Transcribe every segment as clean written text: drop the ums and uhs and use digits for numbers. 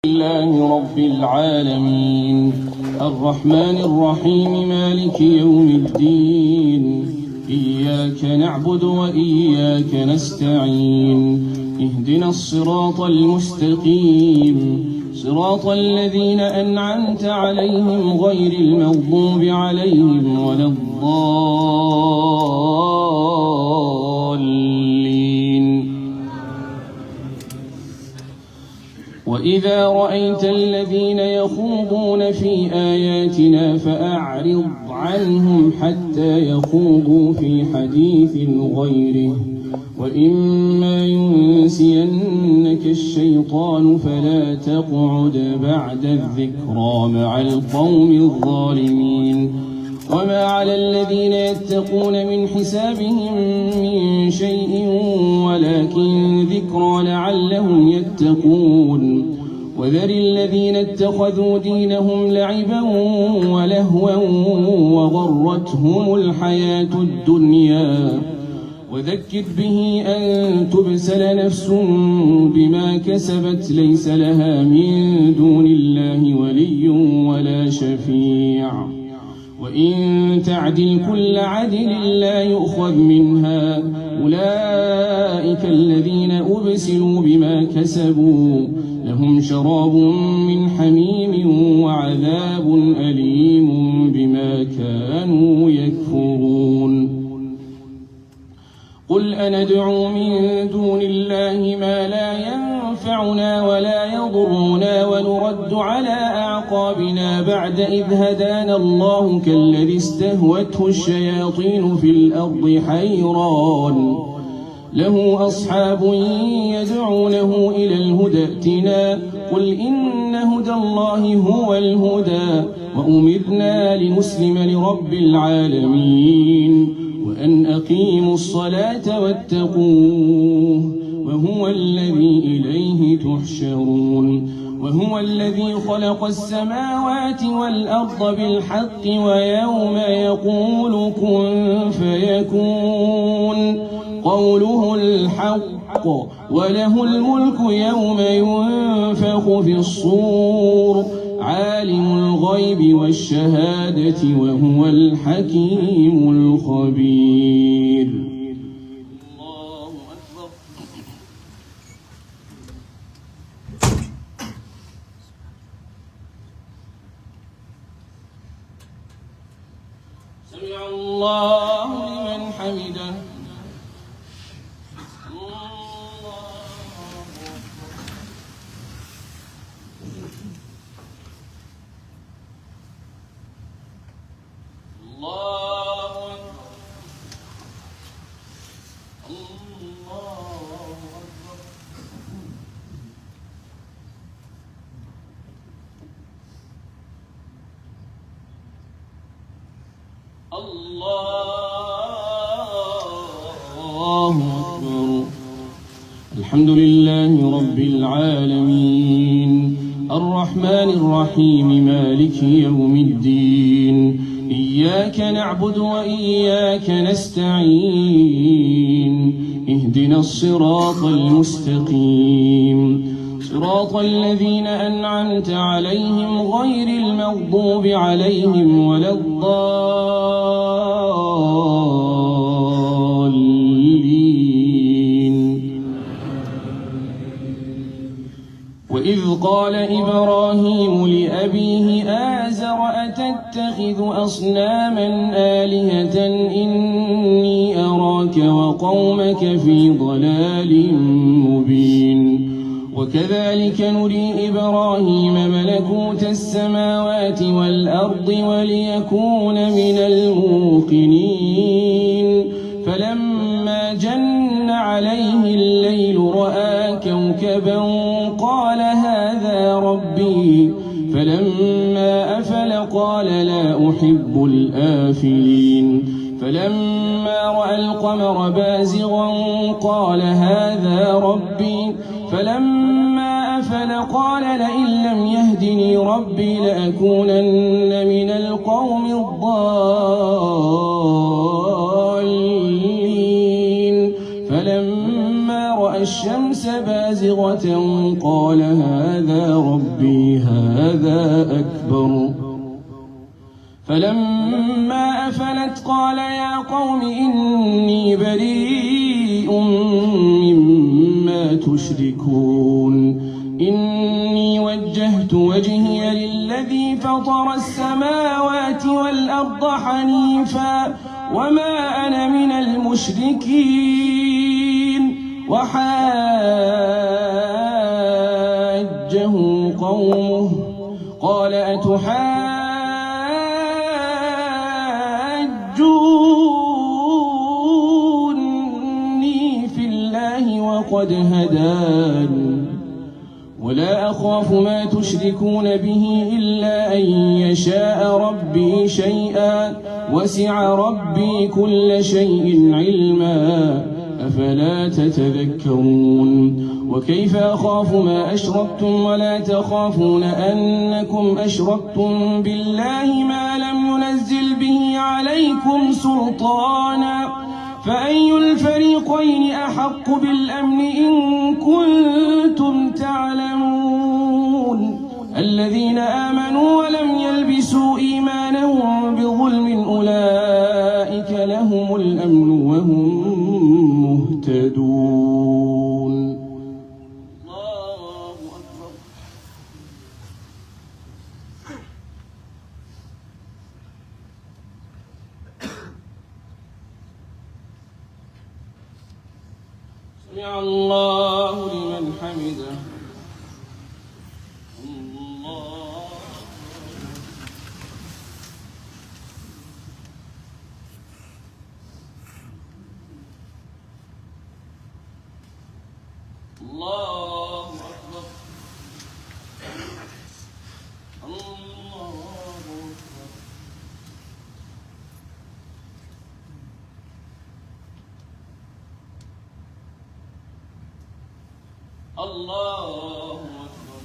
لله رب العالمين الرحمن الرحيم مالك يوم الدين إياك نعبد وإياك نستعين اهدنا الصراط المستقيم صراط الذين أنعمت عليهم غير المغضوب عليهم ولا الضالين. وإذا رأيت الذين يخوضون في آياتنا فأعرض عنهم حتى يخوضوا في حديث غيره وإما ينسينك الشيطان فلا تقعد بعد الذكرى مع القوم الظالمين. وما على الذين يتقون من حسابهم من شيء ولكن ذكرى لعلهم يتقون. وذر الذين اتخذوا دينهم لعبا ولهوا وغرتهم الحياة الدنيا وذكر به أن تبسل نفس بما كسبت ليس لها من دون الله ولي ولا شفيع وإن تعدل كل عدل لا يؤخذ منها أولئك الذين أبسلوا بما كسبوا لهم شراب من حميم وعذاب أليم بما كانوا يكفرون. قل أندعو من دون الله ما لا ينفعنا ولا يضرنا ونرد على أعقابنا بعد إذ هدانا الله كالذي استهوته الشياطين في الأرض حيران له أصحاب يدعونه إلى الهدى ائتنا قل إن هدى الله هو الهدى وأمرنا لنسلم لرب العالمين وأن أقيموا الصلاة واتقوه وهو الذي إليه تحشرون. وهو الذي خلق السماوات والأرض بالحق ويوم يقول كن فيكون قوله الحق وله الملك يوم ينفخ في الصور عالم الغيب والشهادة وهو الحكيم الخبير. الله أكبر. سمع الله لمن حمده. الله أكبر. الحمد لله رب العالمين الرحمن الرحيم مالك يوم الدين إياك نعبد وإياك نستعين اهدنا الصراط المستقيم صراط الذين أنعمت عليهم غير المغضوب عليهم ولا الضالين. وإذ قال إبراهيم لأبيه آزر أتتخذ أصناما آلهة إني أراك وقومك في ضلال مبين. وكذلك نري إبراهيم ملكوت السماوات والأرض وليكون من الموقنين. فلما جن عليه الليل رأى كوكبا قال هذا ربي فلما أفل قال لا أحب الآفلين. فلما رأى القمر بازغا قال هذا ربي فلما أفل قال لئن لم يهدني ربي لأكونن من القوم الضالين. فلما رأى الشمس بازغة قال هذا ربي هذا أكبر. فلما أفلت قال يا قوم إني بريء مما تشركون إني وجهت وجهي للذي فطر السماوات والأرض حنيفا وما أنا من المشركين. وحاجه قومه قال أتحاجوني في الله وقد هدان ولا أخاف ما تشركون به إلا أن يشاء ربي شيئا وسع ربي كل شيء علما أفلا تتذكرون. وكيف أخاف ما أشركتم ولا تخافون أنكم أشركتم بالله ما لم ينزل به عليكم سلطانا فأي الفريقين أحق بالأمن إن كنتم تعلمون. الذين آمنوا ولم يلبسوا إيمانهم بظلم أولئك لهم الأمن وهم مهتدون. الله أكبر. سمع الله لمن حمده. الله أكبر. الله أكبر. الله أكبر.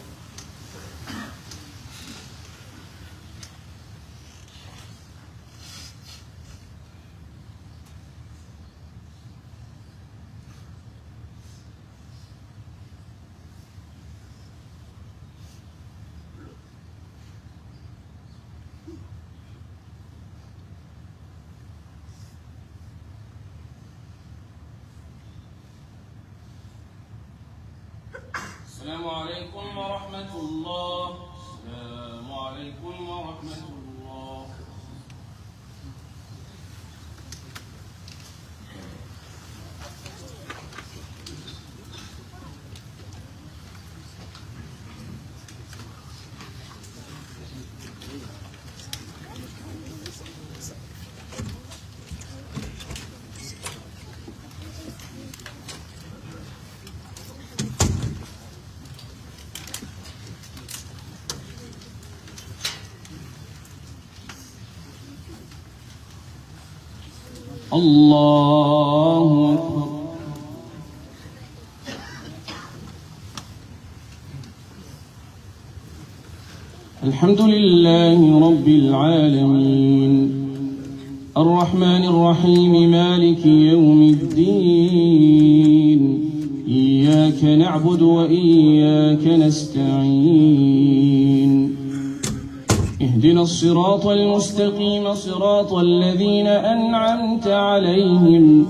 السلام عليكم ورحمة الله. السلام عليكم ورحمة الله. الله أكبر. الحمد لله رب العالمين الرحمن الرحيم مالك يوم الدين إياك نعبد وإياك نستعين اهدنا الصراط المستقيم صراط الذين أنعمت عليهم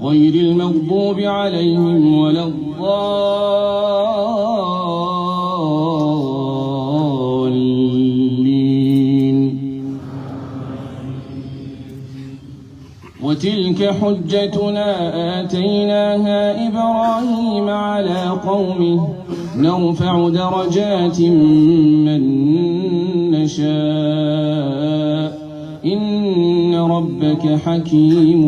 غير المغضوب عليهم ولا الضالين. وتلك حجتنا آتيناها إبراهيم على قومه نرفع درجات من نشاء إن ربك حكيم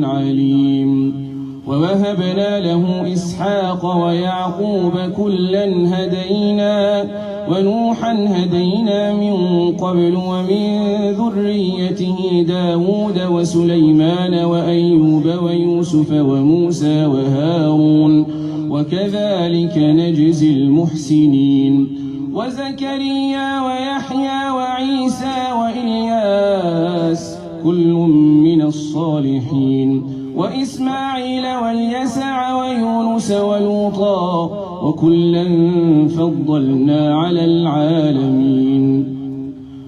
عليم. ووهبنا له إسحاق ويعقوب كلا هدينا ونوحا هدينا من قبل ومن ذريته داود وسليمان وأيوب ويوسف وموسى وهارون وكذلك نجزي المحسنين. وزكريا ويحيى وعيسى وإلياس كل من الصالحين وإسماعيل واليسع ويونس ولوطا وكلا فضلنا على العالمين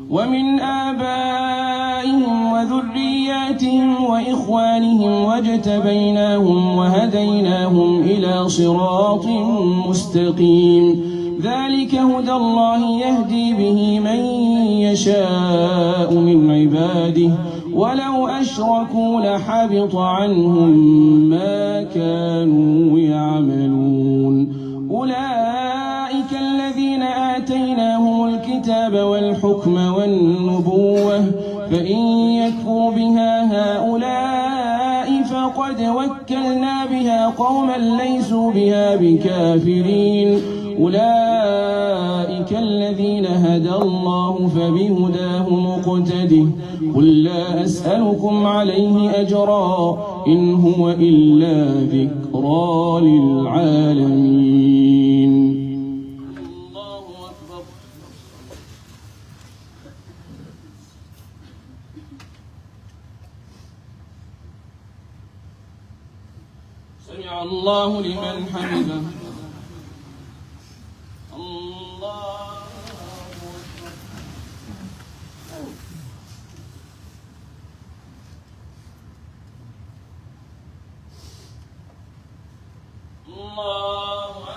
ومن آبائهم وذرياتهم وإخوانهم واجتبيناهم وهديناهم إلى صراط مستقيم ذلك هدى الله يهدي به من يشاء من عباده ولو أشركوا لحبط عنهم ما كانوا يعملون أولئك الذين آتيناهم الكتاب والحكم والنبوة فإن يكفر بها هؤلاء فقد وكلنا بها قوما ليسوا بها بكافرين أولئك الذين هدى الله فبهداه مقتده قل لا أسألكم عليه أجرا إن هو إلا ذكرى للعالمين. الله أكبر. سمع الله لمن حمده. الله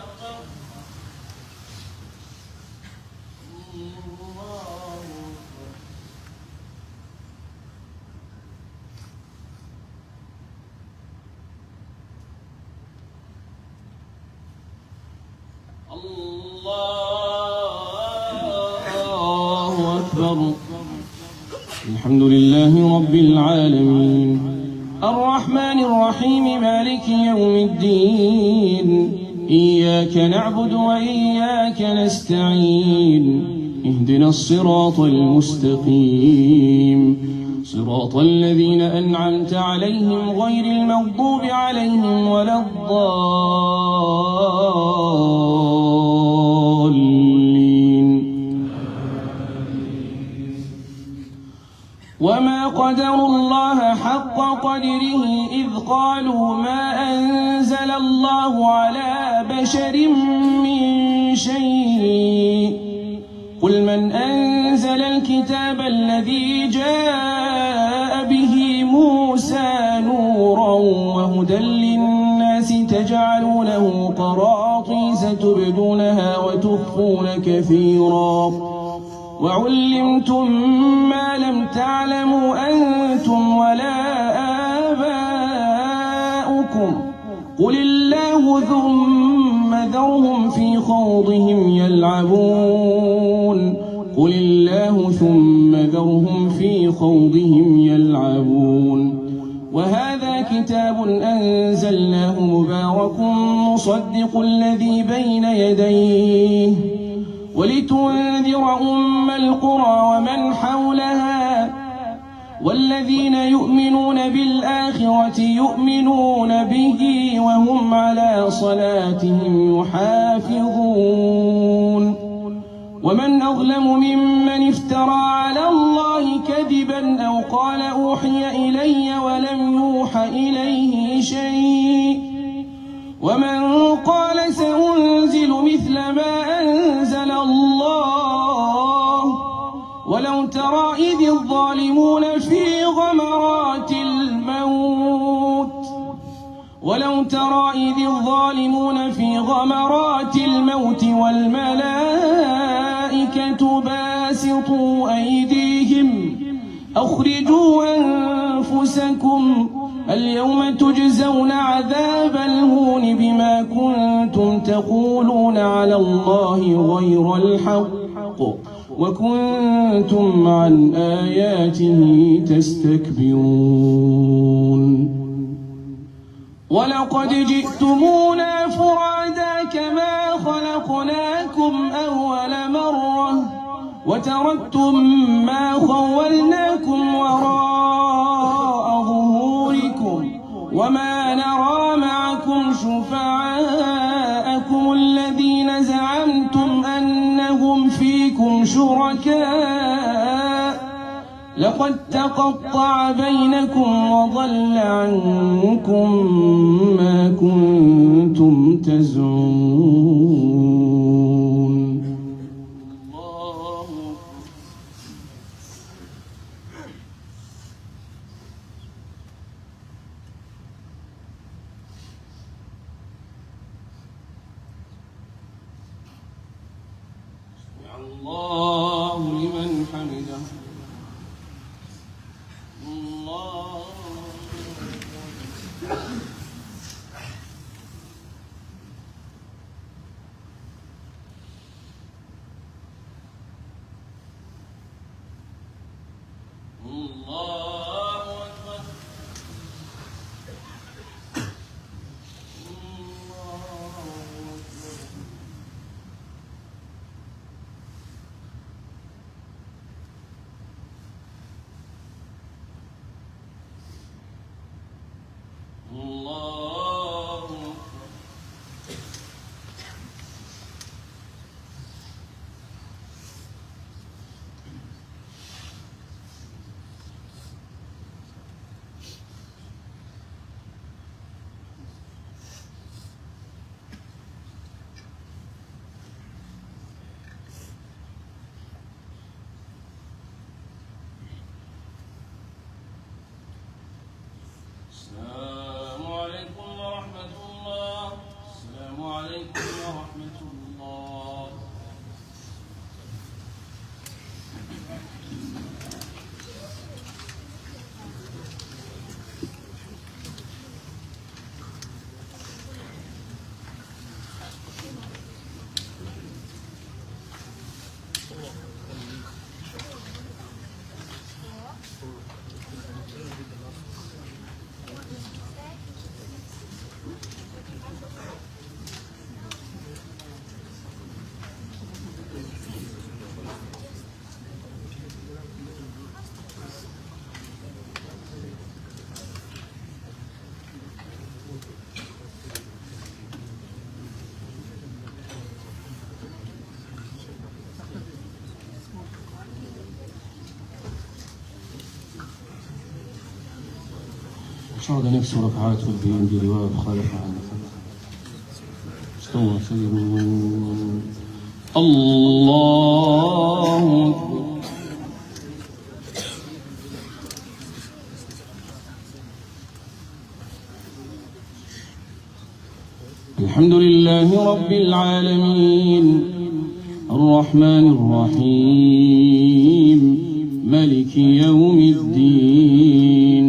أكبر. الله أكبر. الحمد لله رب العالمين الرحمن الرحيم مالك يوم الدين إياك نعبد وإياك نستعين اهدنا الصراط المستقيم صراط الذين أنعمت عليهم غير المغضوب عليهم ولا الضالين وما قدروا الله حق قدره إذ قالوا ما أنزل الله على بشر من شيء قل من أنزل الكتاب الذي جاء به موسى نورا وهدى للناس تجعلونه قراطيس تبدونها وتخفون كثيرا وعلمتم ما لم تعلموا أنتم ولا آباؤكم قل الله ثم ذرهم في خوضهم يلعبون قل الله ثم ذرهم في خوضهم يلعبون وهذا كتاب أنزلناه مبارك مصدق الذي بين يديه ولتنذر أم القرى ومن حولها والذين يؤمنون بالآخرة يؤمنون به وهم على صلاتهم يحافظون ومن أظلم ممن افترى على الله كذبا أو قال أوحي إلي ولم يوح إليه شيء ومن قال سأنزل مثل ما أنزل الله ولو ترى إذ الظالمون في غمرات الموت والملائكة باسطوا أيديهم أخرجوا أنفسكم اليوم تجزون عذاب الهون بما كنتم تقولون على الله غير الحق وكنتم عن آياته تستكبرون ولقد جئتمونا فرادا كما خلقناكم أول مرة وتركتم ما خولناكم وراء ظهوركم وما نرى معكم شفعاءكم الذين زعمتم أنهم فيكم شركاء لقد تقطع بينكم وضل عنكم ما كنتم تزعمون. الله لمن حمده. الله أكبر. السلام عليكم ورحمة الله. السلام عليكم ورحمة الله. شهد نفس ركعات والبيان برواية خالف عنه. استوى سلموا. الله أكبر. الحمد لله رب العالمين الرحمن الرحيم مالك يوم الدين.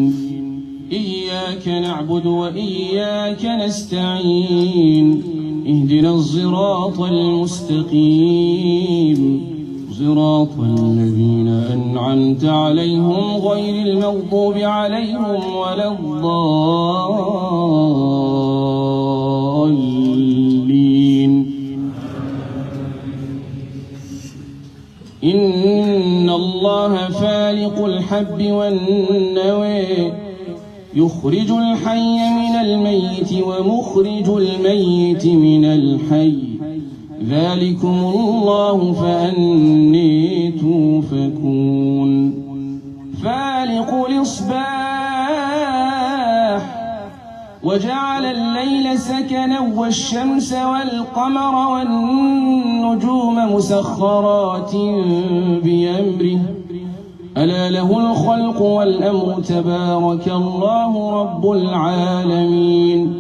إياك نعبد وإياك نستعين. اهدنا الصراط المستقيم صراط الذين أنعمت عليهم غير المغضوب عليهم ولا الضالين. إن الله فالق الحب والنوى يخرج الحي من الميت ومخرج الميت من الحي ذلكم الله فأني توفكون. فالق الإصباح وجعل الليل سكنا والشمس والقمر والنجوم مسخرات بأمره ألا له الخلق والأمر تبارك الله رب العالمين.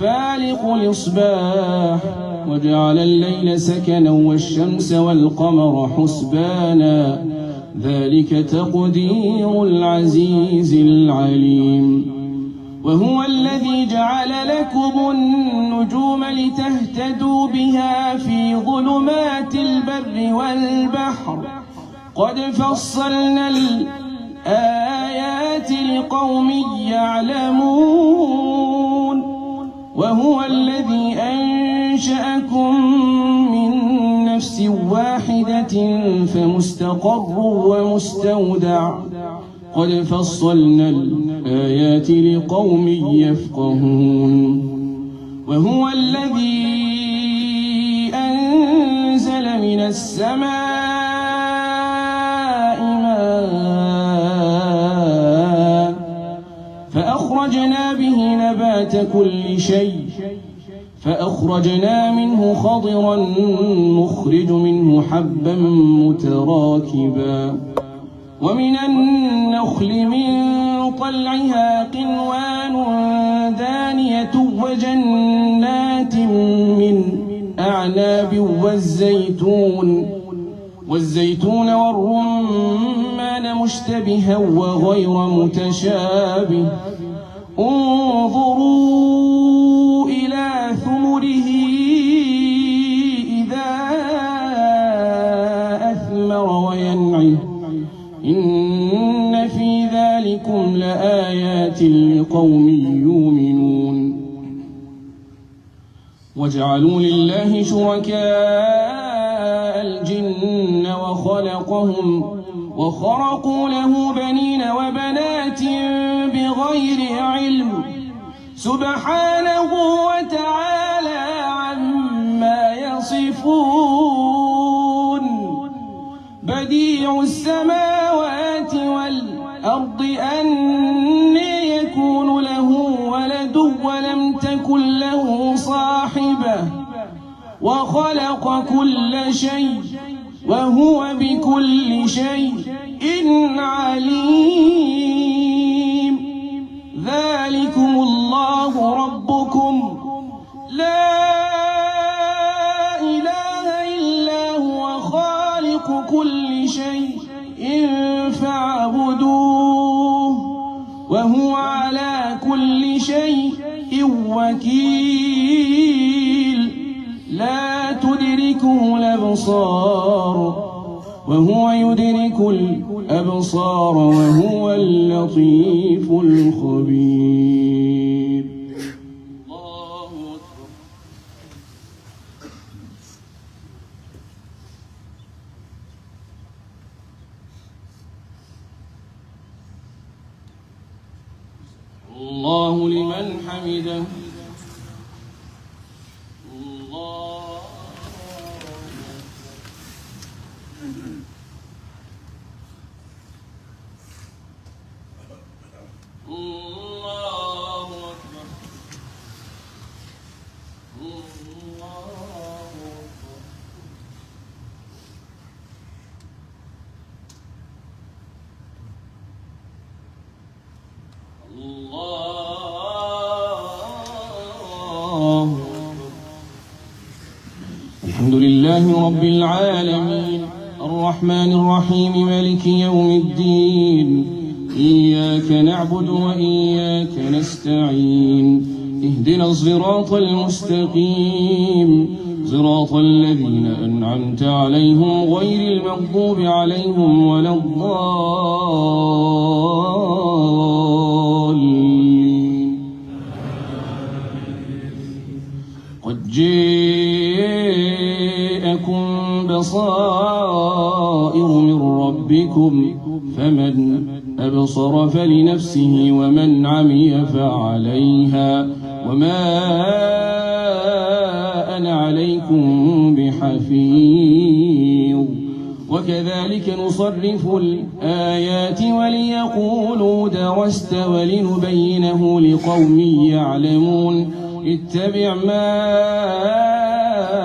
فالق الإصباح وجعل الليل سكنا والشمس والقمر حسبانا ذلك تقدير العزيز العليم. وهو الذي جعل لكم النجوم لتهتدوا بها في ظلمات البر والبحر قد فصلنا الآيات لقوم يعلمون. وهو الذي أنشأكم من نفس واحدة فمستقر ومستودع قد فصلنا الآيات لقوم يفقهون. وهو الذي أنزل من السماء ماء فأخرجنا به نبات كل شيء فأخرجنا منه خضرا نخرج منه حبا متراكبا ومن النخل من طلعها قنوان دانية وجنات من أعناب والزيتون والرمان مشتبها وغير متشابه انظروا إلى ثمره إذا أثمر وينعه إن في ذلكم لآيات لقوم يؤمنون وجعلوا لله شركاء الجن وخرقوا له بنين وبنات بغير علم سبحانه وتعالى عما يصفون بديع السماوات والأرض أنى يكون له ولد ولم تكن له صاحبة وخلق كل شيء وهو بكل شيء عليم ذلكم الله ربكم لا إله إلا هو خالق كل شيء فاعبدوه وهو على كل شيء وكيل لا تدركه الأبصار وهو يدرك الأبصار وهو اللطيف الخبير الله لمن حمده الحمد لله رب العالمين الرحمن الرحيم مالك يوم الدين إياك نعبد وإياك نستعين اهدنا الصراط المستقيم صراط الذين أنعمت عليهم غير المغضوب عليهم ولا الضالين قد جاءكم بصائر من ربكم فمن أبصر فلنفسه ومن عمي فعليها وما أنا عليكم بحفيظ وكذلك نصرف الآيات وليقولوا درست ولنبينه لقوم يعلمون اتبع ما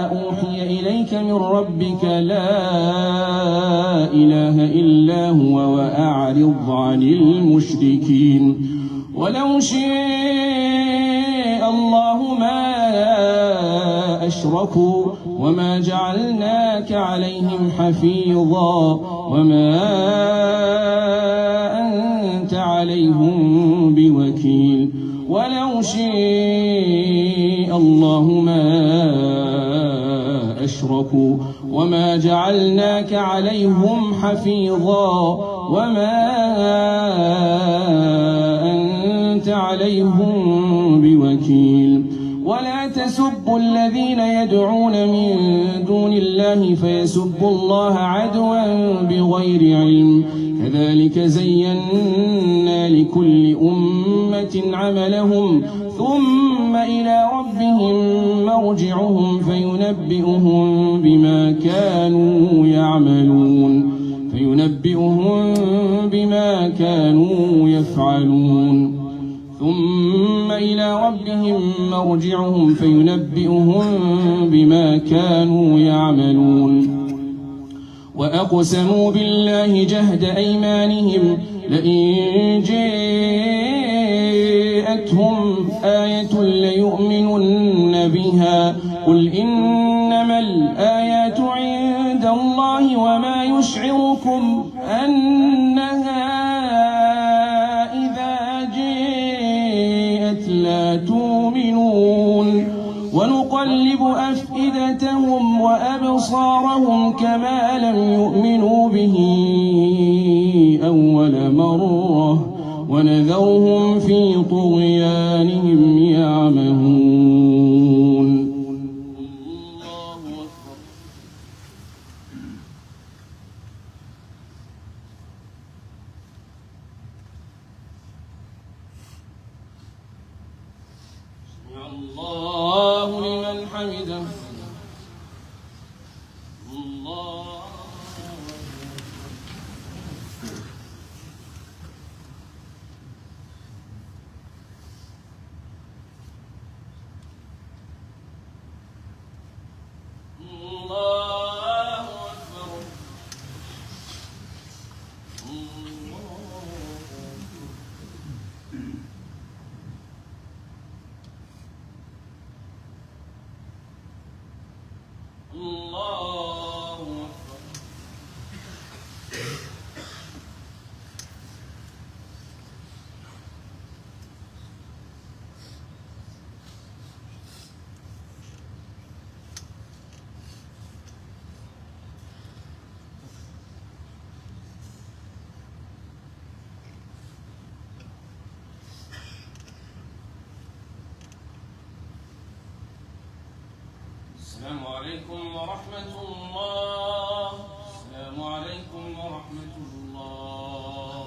أوحي إليك من ربك لا إله إلا هو وأعرض عن المشركين ولو شاء الله ما أشركوا وما جعلناك عليهم حفيظا وما أنت عليهم بوكيل ولو شاء الله ما أشركوا وما جعلناك عليهم حفيظا وما أنت عليهم بوكيل ولا تسبوا الذين يدعون من دون الله فيسبوا الله عدوا بغير علم كذلك زينا لكل أمة عملهم ثم إلى ربهم مرجعهم فينبئهم بما كانوا يفعلون ثم ربهم مرجعهم فينبئهم بما كانوا يعملون وأقسموا بالله جهد أيمانهم لئن جاءتهم آية ليؤمنن بها قل إنما الآيات عند الله وما يشعركم أنها إذا جاءت لا تؤمنون ونقلب أفئدتهم وأبصارهم كما لم يؤمنوا به أول مرة ونذرهم في طغيانهم يعمهون. الله لمن حمده. السلام عليكم ورحمة الله. السلام عليكم ورحمة الله.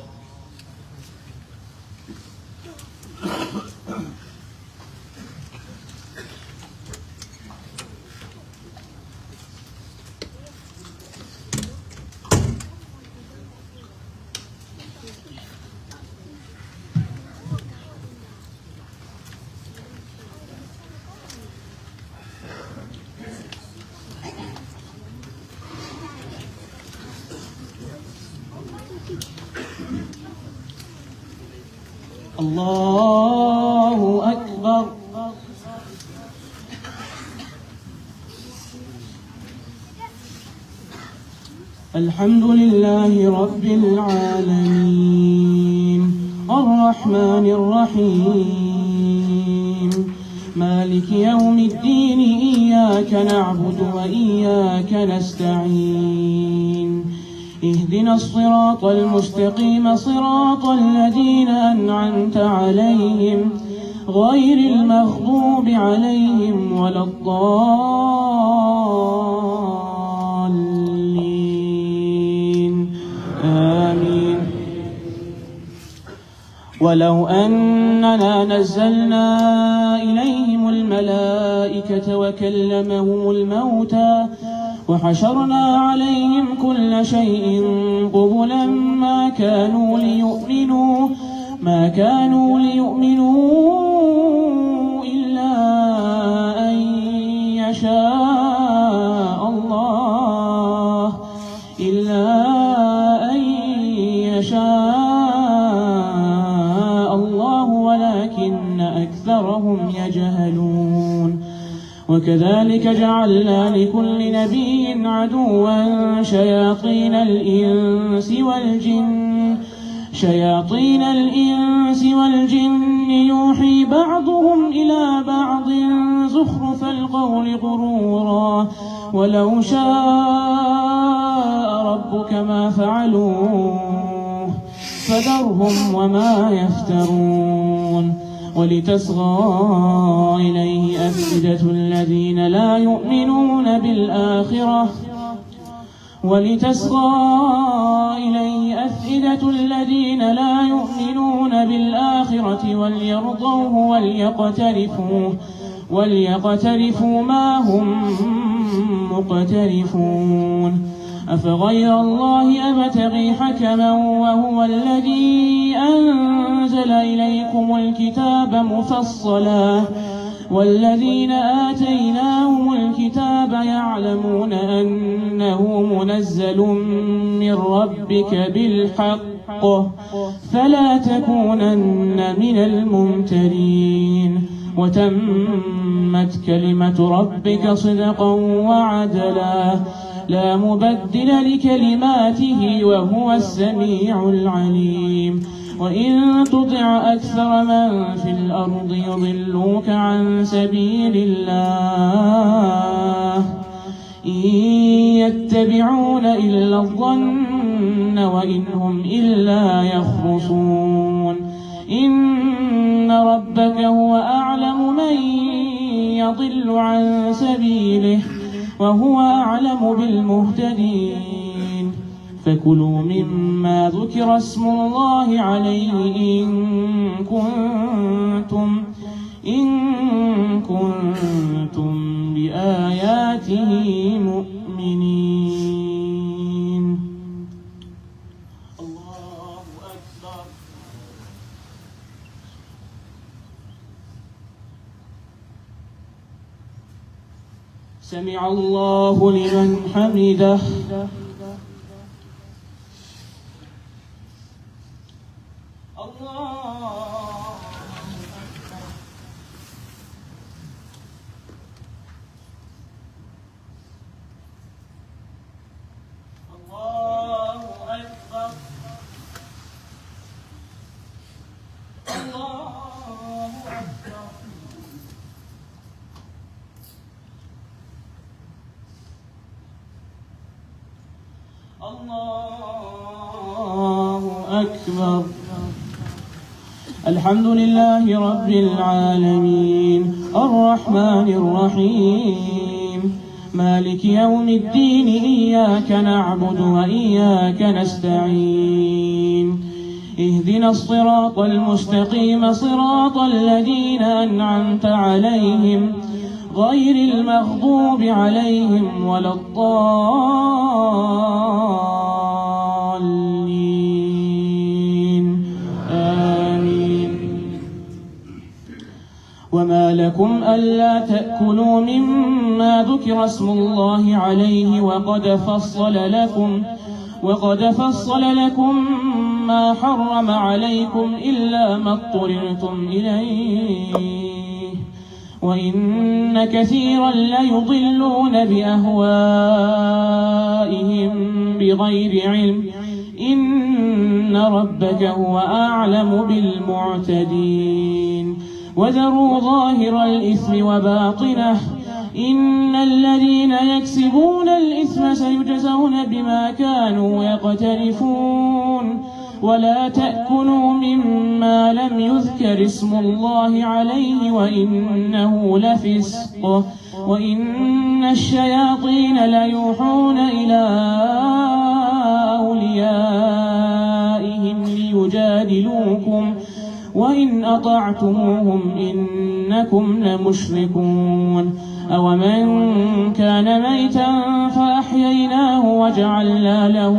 الله أكبر. الحمد لله رب العالمين الرحمن الرحيم مالك يوم الدين إياك نعبد وإياك نستعين اهدنا الصراط المستقيم صراط الذين أنعمت عليهم غير المغضوب عليهم ولا الضالين آمين. ولو أننا نزلنا إليهم الملائكة وكلمهم الموتى وحشرنا عليهم كل شيء قبلا ما كانوا ليؤمنوا إلا أن يشاء الله ولكن أكثرهم يجهلون. وكذلك جعلنا لكل نبي عدوا شياطين الإنس والجن يوحي بعضهم إلى بعض زخرف القول غرورا ولو شاء ربك ما فعلوه فذرهم وما يفترون. ولتصغى إليه أفئدة الذين لا يؤمنون بالآخرة وليرضوه وليقترفوا ما هم مقترفون. أفغير الله أبتغي حكما وهو الذي أنزل إليكم الكتاب مفصلا والذين آتيناهم الكتاب يعلمون أنه منزل من ربك بالحق فلا تكونن من الممترين وتمت كلمة ربك صدقا وعدلا لا مبدل لكلماته وهو السميع العليم وإن تطع أكثر من في الأرض يضلوك عن سبيل الله إن يتبعون إلا الظن وإن هم إلا يخرصون إن ربك هو أعلم من يضل عن سبيله وهو أعلم بالمهتدين فكلوا مما ذكر اسم الله عليه إن كنتم بآياته مؤمنين. الله أكبر. سمع الله لمن حمده. الله أكبر. الحمد لله رب العالمين الرحمن الرحيم مالك يوم الدين إياك نعبد وإياك نستعين اهدنا الصراط المستقيم صراط الذين أنعمت عليهم غير المغضوب عليهم ولا الضالين آمين. وما لكم ألا تأكلوا مما ذكر اسم الله عليه وقد فصل لكم ما حرم عليكم إلا ما اضطررتم إليه وإن كثيرا ليضلون بأهوائهم بغير علم إن ربك هو أعلم بالمعتدين وذروا ظاهر الإثم وباطنه إن الذين يكسبون الإثم سيجزون بما كانوا يقترفون ولا تأكلوا مما لم يذكر اسم الله عليه وإنه لفسق وإن الشياطين ليوحون إلى أوليائهم ليجادلوكم وإن أطعتموهم إنكم لمشركون أومن كان ميتا فأحييناه وجعلنا له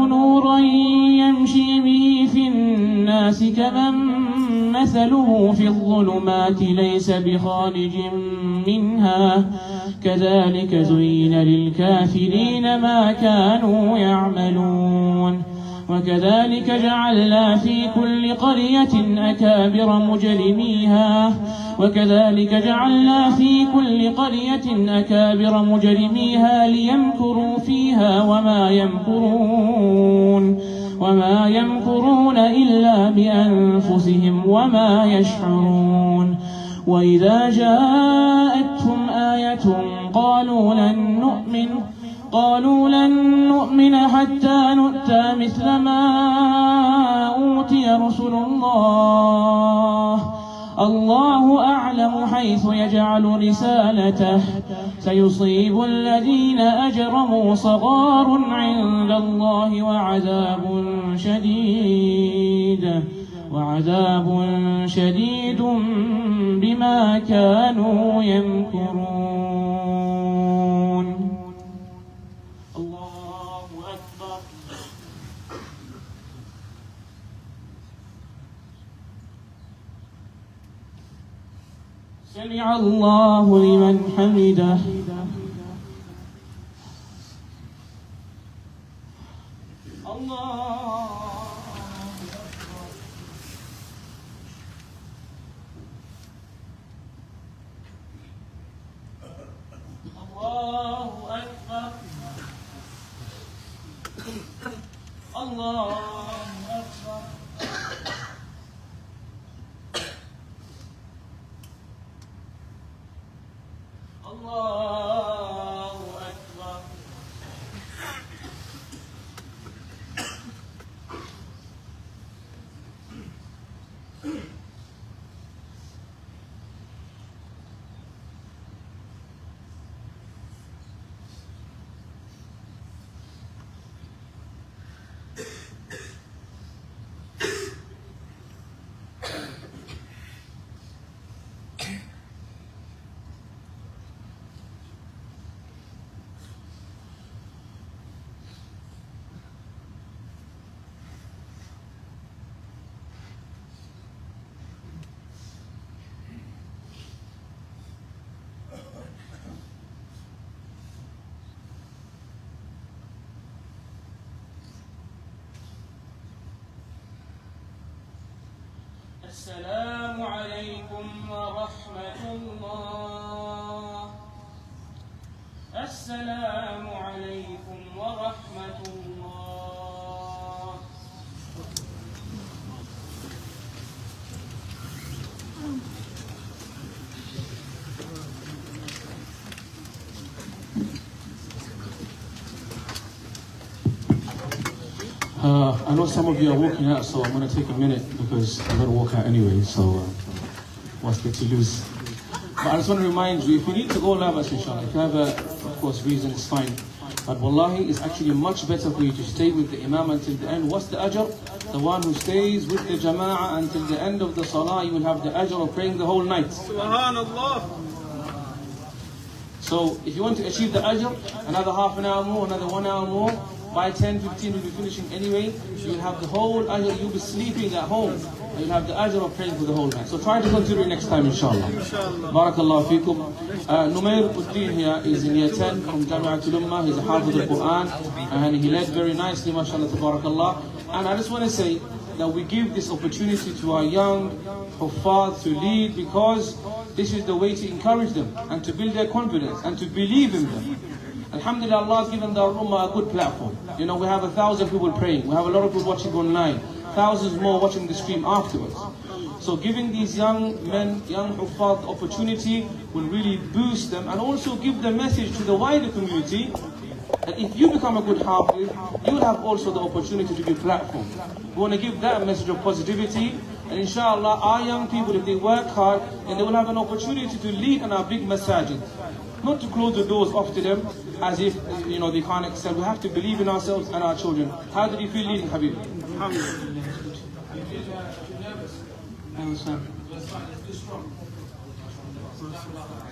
نورا يمشي به في الناس كمن مثله في الظلمات ليس بخارج منها كذلك زين للكافرين ما كانوا يعملون وكذلك جعلنا في كل قرية أكابر مجرميها ليمكروا فيها وما يمكرون إلا بأنفسهم وما يشعرون وإذا جاءتهم آية قالوا لن نؤمن حتى نؤتى مثل ما أوتي رسل الله أعلم حيث يجعل رسالته سيصيب الذين أجرموا صغار عند الله وعذاب شديد وعذاب شديد بما كانوا يمكرون. الله أكبر. سمع الله لمن حمده. السلام عليكم ورحمة الله. السلام عليكم ورحمة الله. I know some of you are walking out, so I'm going to take a minute because I'm going to walk out anyway, so what's there to lose? But I just want to remind you, if you need to go, labas inshallah. If you have of course, reason, it's fine. But wallahi, it's actually much better for you to stay with the imam until the end. What's the ajr? The one who stays with the jama'ah until the end of the salah, you will have the ajr of praying the whole night. Subhanallah. So if you want to achieve the ajr, another half an hour more, another 1 hour more, by 10, 15 you'll be finishing anyway. You'll have the whole ajr, you'll be sleeping at home. And you'll have the ajr of praying for the whole night. So try to consider it next time, inshallah. Barakallahu feekum. Numair Uddin here is in year 10 from Jami'atul Ummah. He's a Hafiz al-Quran and he led very nicely, mashallah, tabarakallah. And I just want to say that we give this opportunity to our young Huffaz to lead because this is the way to encourage them and to build their confidence and to believe in them. Alhamdulillah, Allah has given the Ummah a good platform. You know, we have 1,000 people praying. We have a lot of people watching online. Thousands more watching the stream afterwards. So giving these young men, young Huffaz opportunity will really boost them and also give the message to the wider community that if you become a good Hafiz, you will have also the opportunity to be platformed. We want to give that message of positivity. And inshallah, our young people, if they work hard, and they will have an opportunity to lead in our big masajid. Not to close the doors after them as if, you know, they can't excel. We have to believe in ourselves and our children. How did you feel leading, Habib?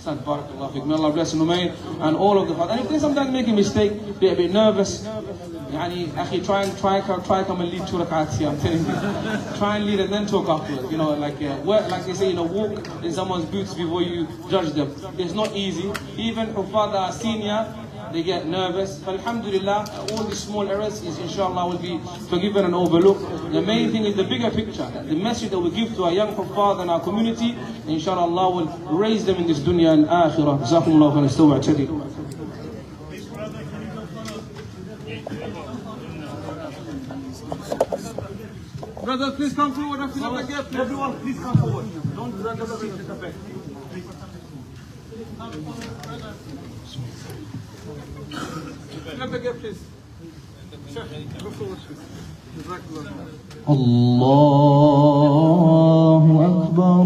Barakallah fiqh. May Allah bless Numair and all of the fathers. And if they sometimes make a mistake, be a bit nervous, yani, akhi, try come and lead 2 rak'ats here, I'm telling you. Try and lead and then talk afterwards. You know, like they say, you know, walk in someone's boots before you judge them. It's not easy. Even Huffaz that are senior, they get nervous. But alhamdulillah, all these small errors is inshallah will be forgiven and overlooked. The main thing is the bigger picture. The message that we give to our young Huffaz and our community, inshallah Allah will raise them in this dunya and akhirah. Jazakumullah khairan. Istawa atadi. Brothers, please come forward and fill up the gap. Everyone, please come forward. Don't drag us to the back. Fill up the gap, please. Go forward, please. Allahu Akbar.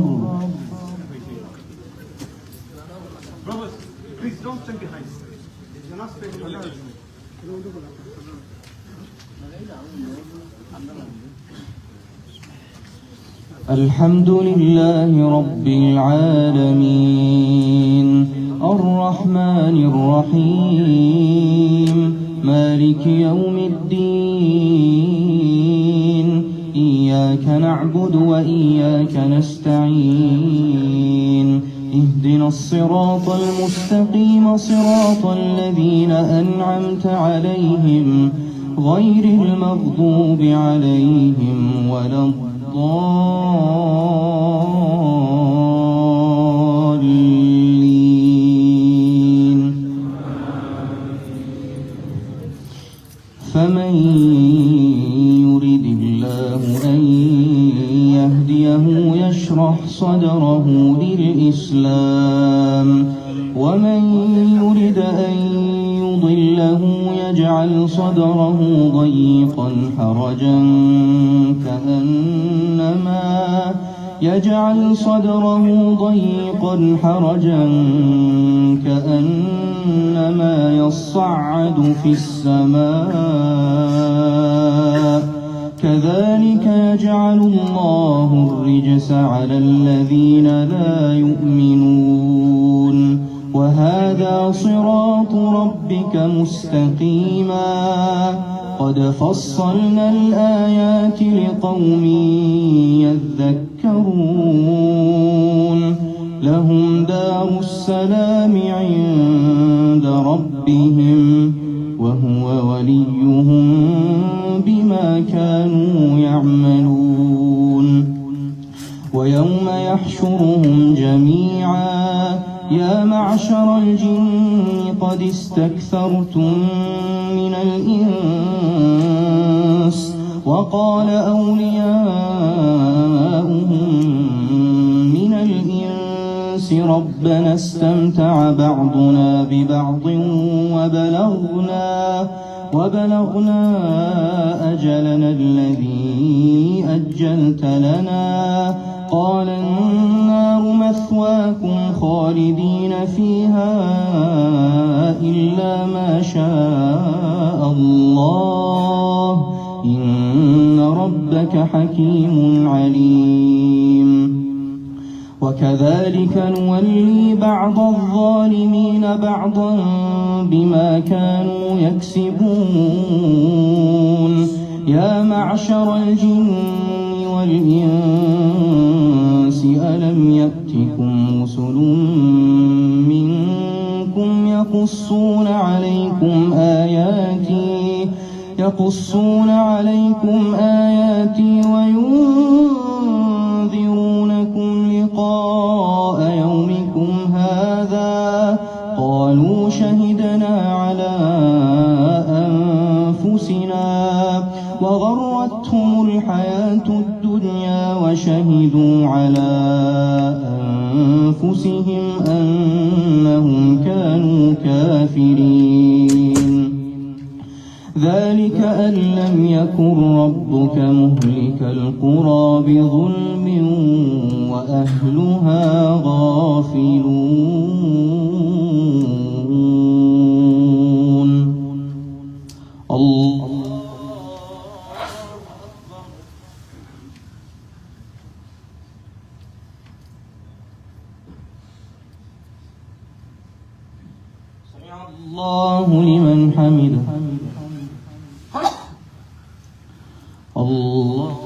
Brothers, please don't stand behind. You're not standing behind. الحمد لله رب العالمين الرحمن الرحيم مالك يوم الدين إياك نعبد وإياك نستعين اهدنا الصراط المستقيم صراط الذين أنعمت عليهم غير المغضوب عليهم ولا الضالين فمن يرد الله أن يهديه يشرح صدره للإسلام ومن يرد أن يضله يجعل صدره ضيقا حرجا كأنما يصعد في السماء كذلك يجعل الله الرجس على الذين لا يؤمنون وهذا صراط ربك مستقيما قد فصلنا الآيات لقوم يذكرون لهم دار السلام عند ربهم وهو وليهم بما كانوا يعملون ويوم يحشرهم جميعا يا معشر الجن قد استكثرتم من الإنس وقال أولياؤهم من الإنس ربنا استمتع بعضنا ببعض وبلغنا أجلنا الذي أجلت لنا قال النار مثواكم خالدين فيها إلا ما شاء الله إن ربك حكيم عليم وكذلك نولي بعض الظالمين بعضا بما كانوا يكسبون يا معشر الجن والإنس ألم يأتكم رسل منكم يقصون عليكم آياتي وينذرونكم لقاء يومكم هذا قالوا شهدنا على أنفسنا وغرتهم الحياة الدنيا وشهدوا على أنفسهم أنهم كانوا كافرين ذلك أن لم يكن ربك مهلك القرى بظلم وأهلها غافلون الله الله لمن حمده الله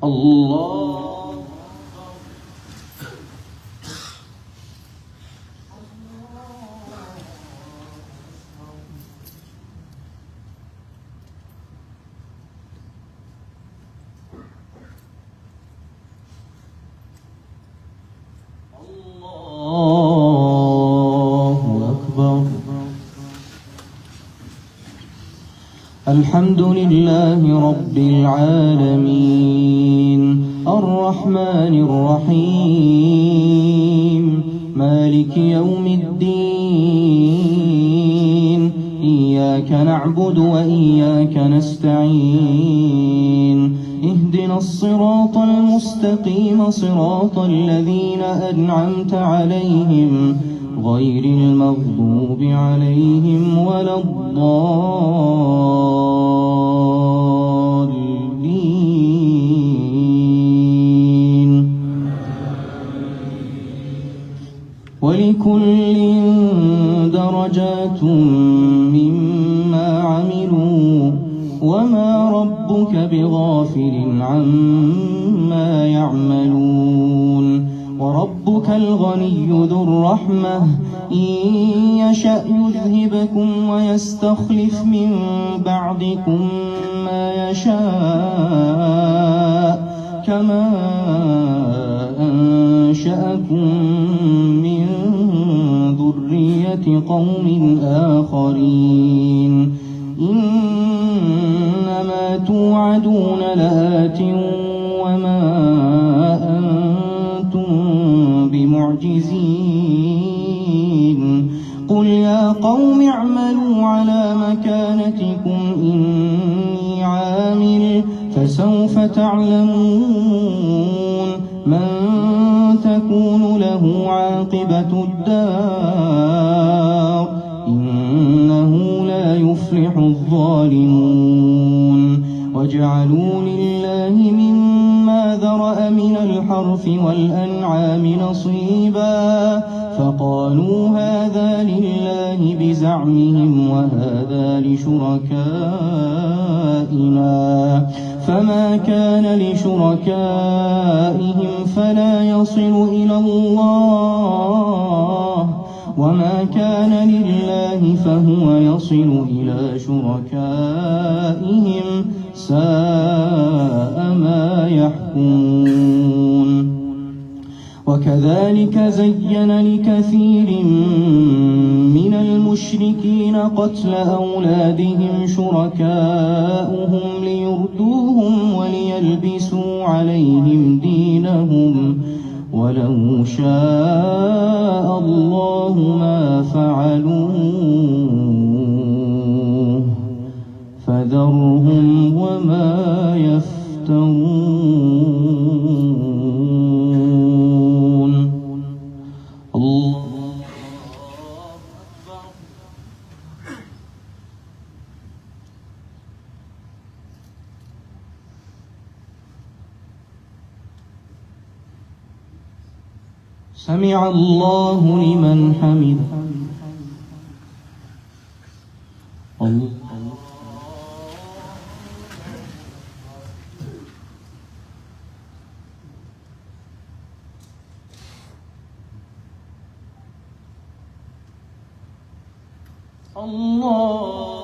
الله الحمد لله رب العالمين الرحمن الرحيم مالك يوم الدين إياك نعبد وإياك نستعين اهدنا اهدنا الصراط المستقيم صراط الذين أنعمت عليهم غير المغضوب عليهم ولا الضالين. ولكل درجات مما عملوا وما ربك بغافل عما يعملون. وربك الغني ذو الرحمة إن يشأ يذهبكم ويستخلف من بعدكم ما يشاء كما أنشأكم من ذرية قوم آخرين. إنما توعدون لآت وما أنتم بمعجزين. قل يا قوم اعملوا على مكانتكم إني عامل فسوف تعلمون من تكون له عاقبة الدار إنه لا يفلح الظالمون. وجعلوا لله مما ذرأ من الحرث والأنعام نصيبا فقالوا هذا لله بزعمهم وهذا لشركائنا فما كان لشركائهم فلا يصل إلى الله وما كان لله فهو يصل إلى شركائهم ساء ما يحكمون. وكذلك زين لكثير من المشركين قتل أولادهم شركاؤهم ليردوهم وليلبسوا عليهم دينهم ولو شاء الله ما فعلوه فذرهم وما يفترون. الله سمع الله لمن حمده. الله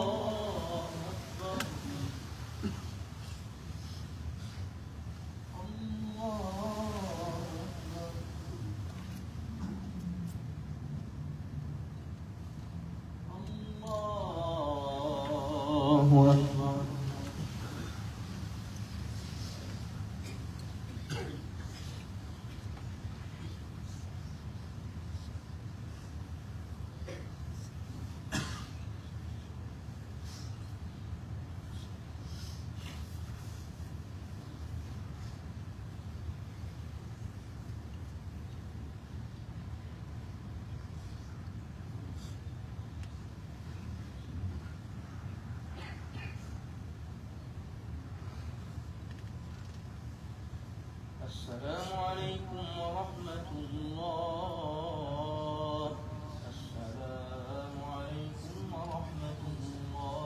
السلام عليكم ورحمة الله. السلام عليكم ورحمة الله.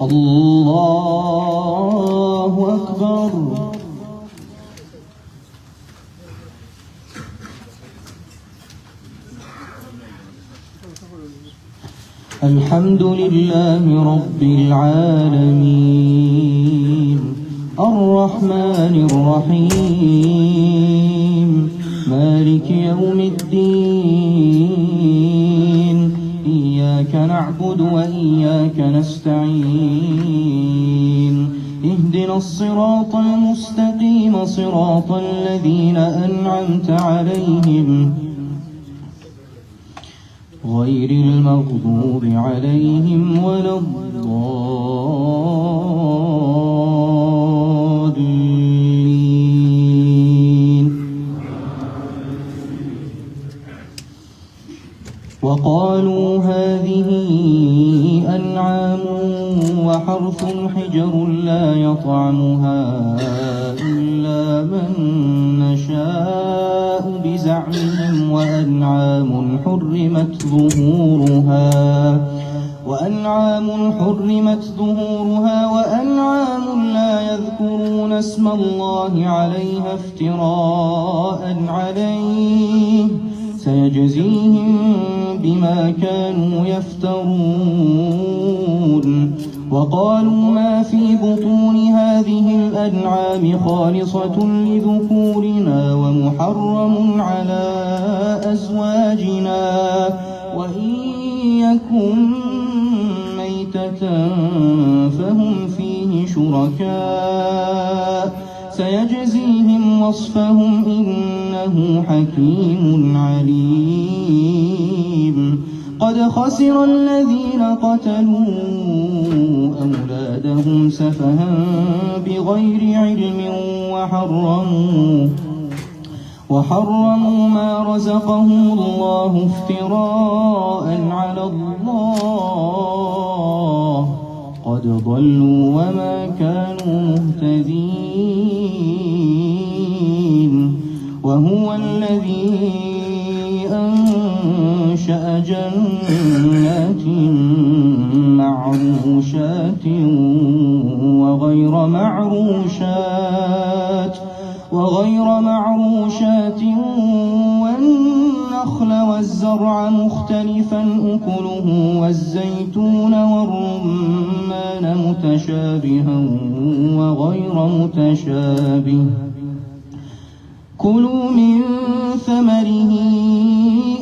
الله أكبر. الحمد لله رب العالمين الرحمن الرحيم مالك يوم الدين إياك نعبد وإياك نستعين اهدنا الصراط المستقيم صراط الذين أنعمت عليهم غير المغضوب عليهم ولا الضالين. وقالوا هذه أنعام وحرث حجر لا يطعمها إلا من نشاء بزعمهم وأنعام حرمت ظهورها وأنعام لا يذكرون اسم الله عليها افتراء عليه سيجزيهم بما كانوا يفترون. وقالوا ما في بطون هذه الأنعام خالصة لذكورنا ومحرم على أزواجنا وإن يكن ميتة فهم فيه شركاء سيجزيهم وصفهم إنه حكيم عليم. قد خسر الذين قتلوا أولادهم سفها بغير علم وحرموا ما رزقهم الله افتراء على الله قد ضلوا وما كانوا مهتدين. وهو الذي أنشأ جنات معروشات وغير معروشات والنخل والزرع مختلفا أكله والزيتون والرمان متشابها وغير متشابه كلوا من ثمره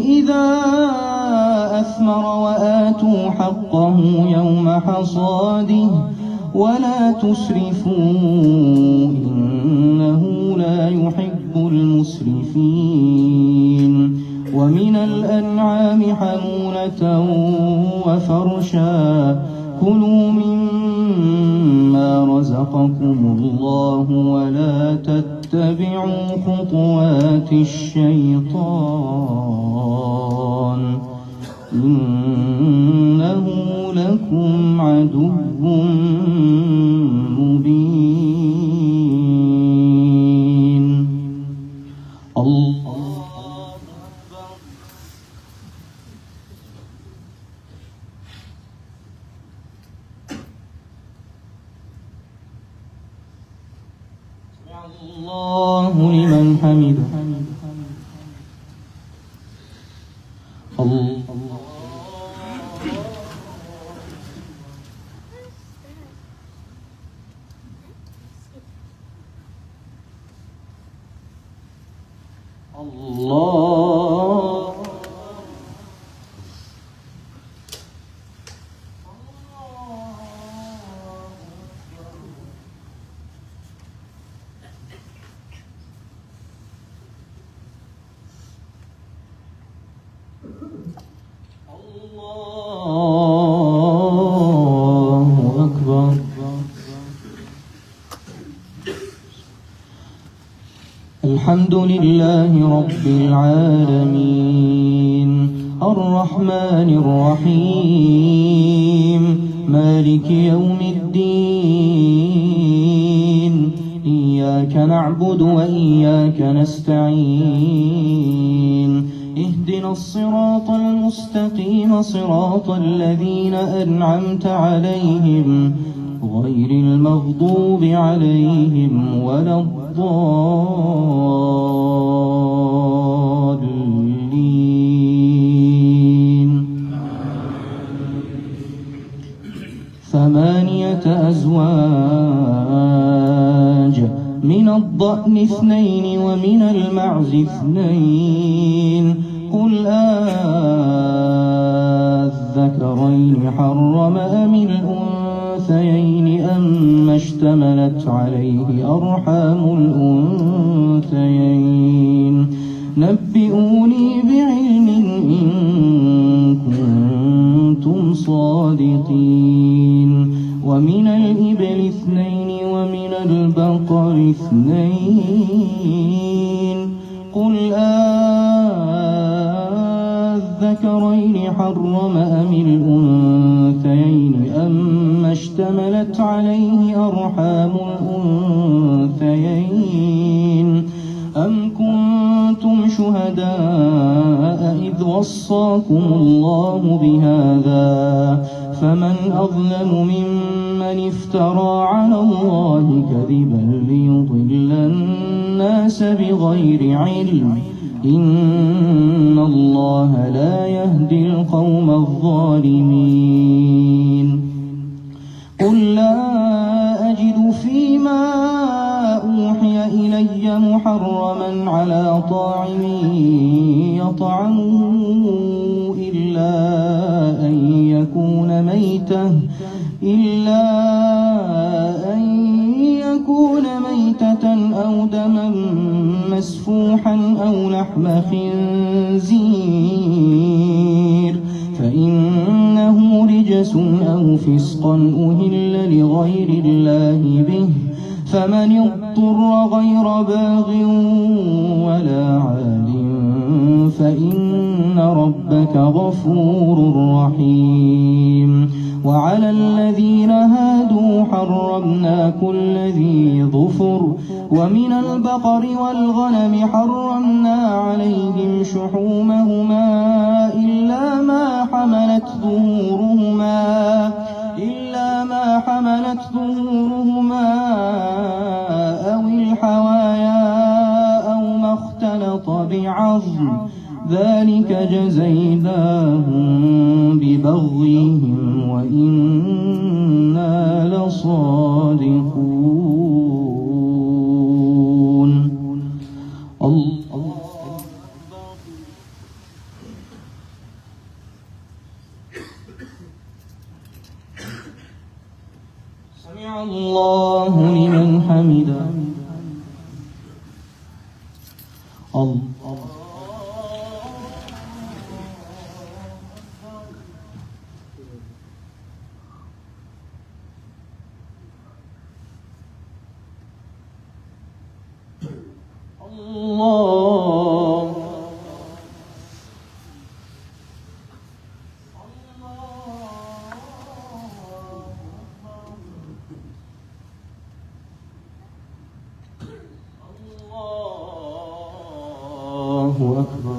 إذا أثمر وآتوا حقه يوم حصاده ولا تسرفوا إنه لا يحب المسرفين. ومن الأنعام حمولة وفرشا كلوا مما رزقكم الله ولا تتبعوا خطوات الشيطان إنه لكم عدو مبين. الله لمن حمده. الله أكبر. الحمد لله رب العالمين الرحمن الرحيم مالك يوم الدين إياك نعبد وإياك نستعين اهدنا الصراط المستقيم صراط الذين أنعمت عليهم غير المغضوب عليهم ولا الضالين. 8 أزواج من الضأن اثنين ومن المعز اثنين قل الذكرين حرم أم الأنثيين أم اشتملت عليه أرحام الأنثيين نبئوني بعلم إن كنتم صادقين ومن الإبل اثنين ومن البقر اثنين قل الذكرين حرم أم الأنثيين أم اشتملت عليه أرحام الأنثيين أم كنتم شهداء إذ وصاكم الله بهذا فمن أظلم ممن افترى على الله كذبا ليضل الناس بغير علم إن الله لا يهدي القوم الظالمين قل لا أجد فيما أوحي إلي محرما على طاعم يطعمه إلا أن يكون ميتة أو دما مسفوحا أو لحم خنزير فإنه رجس أو فسقا أهل لغير الله به فمن اضطر غير باغ ولا عاد فإن ربك غفور رحيم وعلى الذين هادوا حرمنا كل ذي ظفر ومن البقر والغنم حرمنا عليهم شحومهما إلا ما حملت ظهورهما أو الحوايا أو ما اختلط بعظم ذلك جزيناهم ببغيهم وإنا لصادقون سمع الله لمن حمده الله أكبر.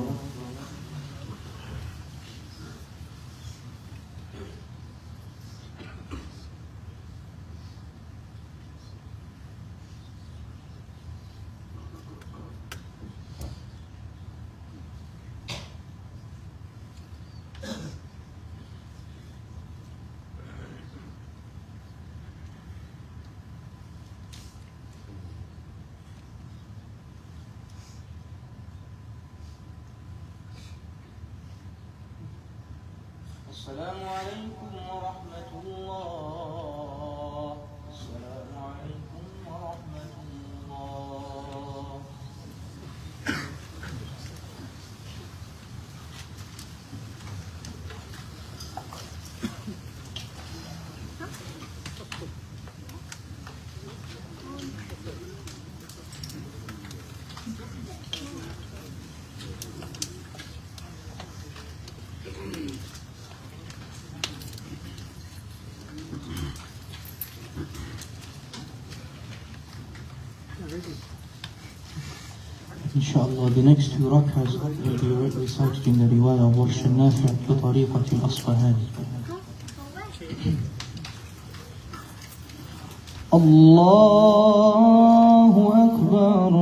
السلام عليكم ورحمة الله. السلام عليكم ورحمة الله. Inshallah, the next two rak'ahs will be recited in the riwayah of Warsh al-Nafi' بطريقة الأصفهاني. الله أكبر.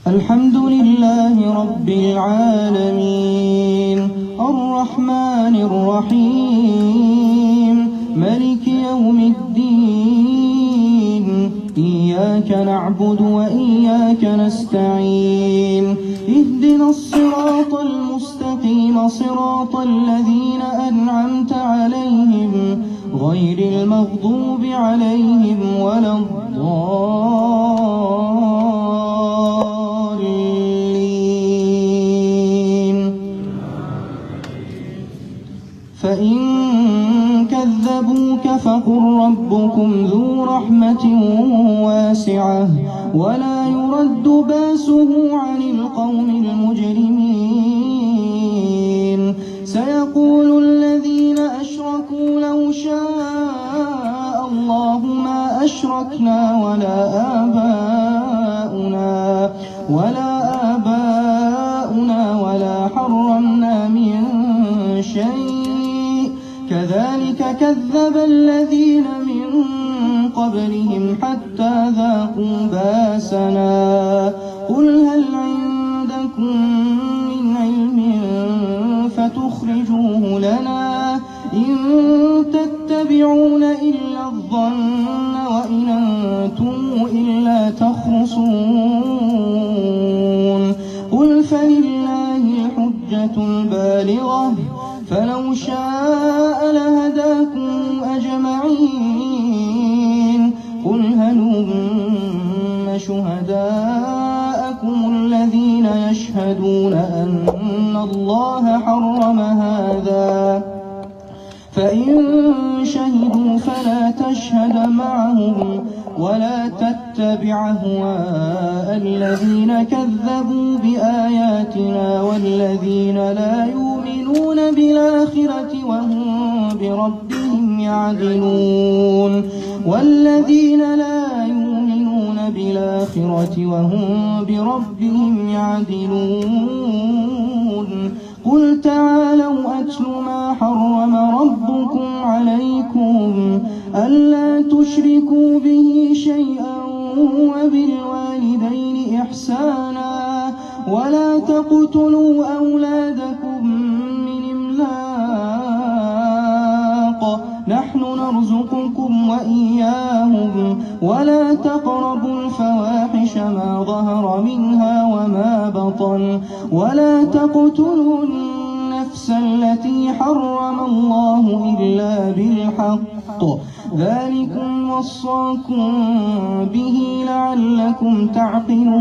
الحمد لله رب العالمين الرحمن الرحيم ملك يوم الدين إياك نعبد وإياك نستعين اهدنا الصراط المستقيم صراط الذين أنعمت عليهم غير المغضوب عليهم ولا الضالين فإن كذبوك فقل ربكم ذو رحمة واسعة ولا يرد باسه عن القوم المجرمين سيقول الذين أشركوا لو شاء الله ما أشركنا ولا آباؤنا ولا حرمنا من شيء كذلك كذب الذين من قبلهم حتى ذاقوا باسنا قل هل عندكم من علم فتخرجوه لنا إن تتبعون إلا الظن وإن أنتم إلا تخرصون قل فلله الحجة البالغة فلو شاء لهداكم أجمعين قل هلم شهداءكم الذين يشهدون أن الله حرم هذا فإن شهدوا فلا تشهد معهم ولا تتبع أهواء الذين كذبوا بآياتنا والذين لا يؤمنون بالآخرة وهم بربهم يعدلون والذين لا يؤمنون بالآخرة وهم بربهم يعدلون قل تعالوا أتل ما حرم ربكم عليكم ألا تشركوا به شيئا وبالوالدين إحسانا ولا تقتلوا أولادكم من إملاق نحن نرزقكم وإياهم ولا تقربوا الفواحش ما ظهر منها وما بطن ولا تقتلوا النفس التي حرم الله إلا بالحق ذلكم وصاكم به لعلكم تعقلون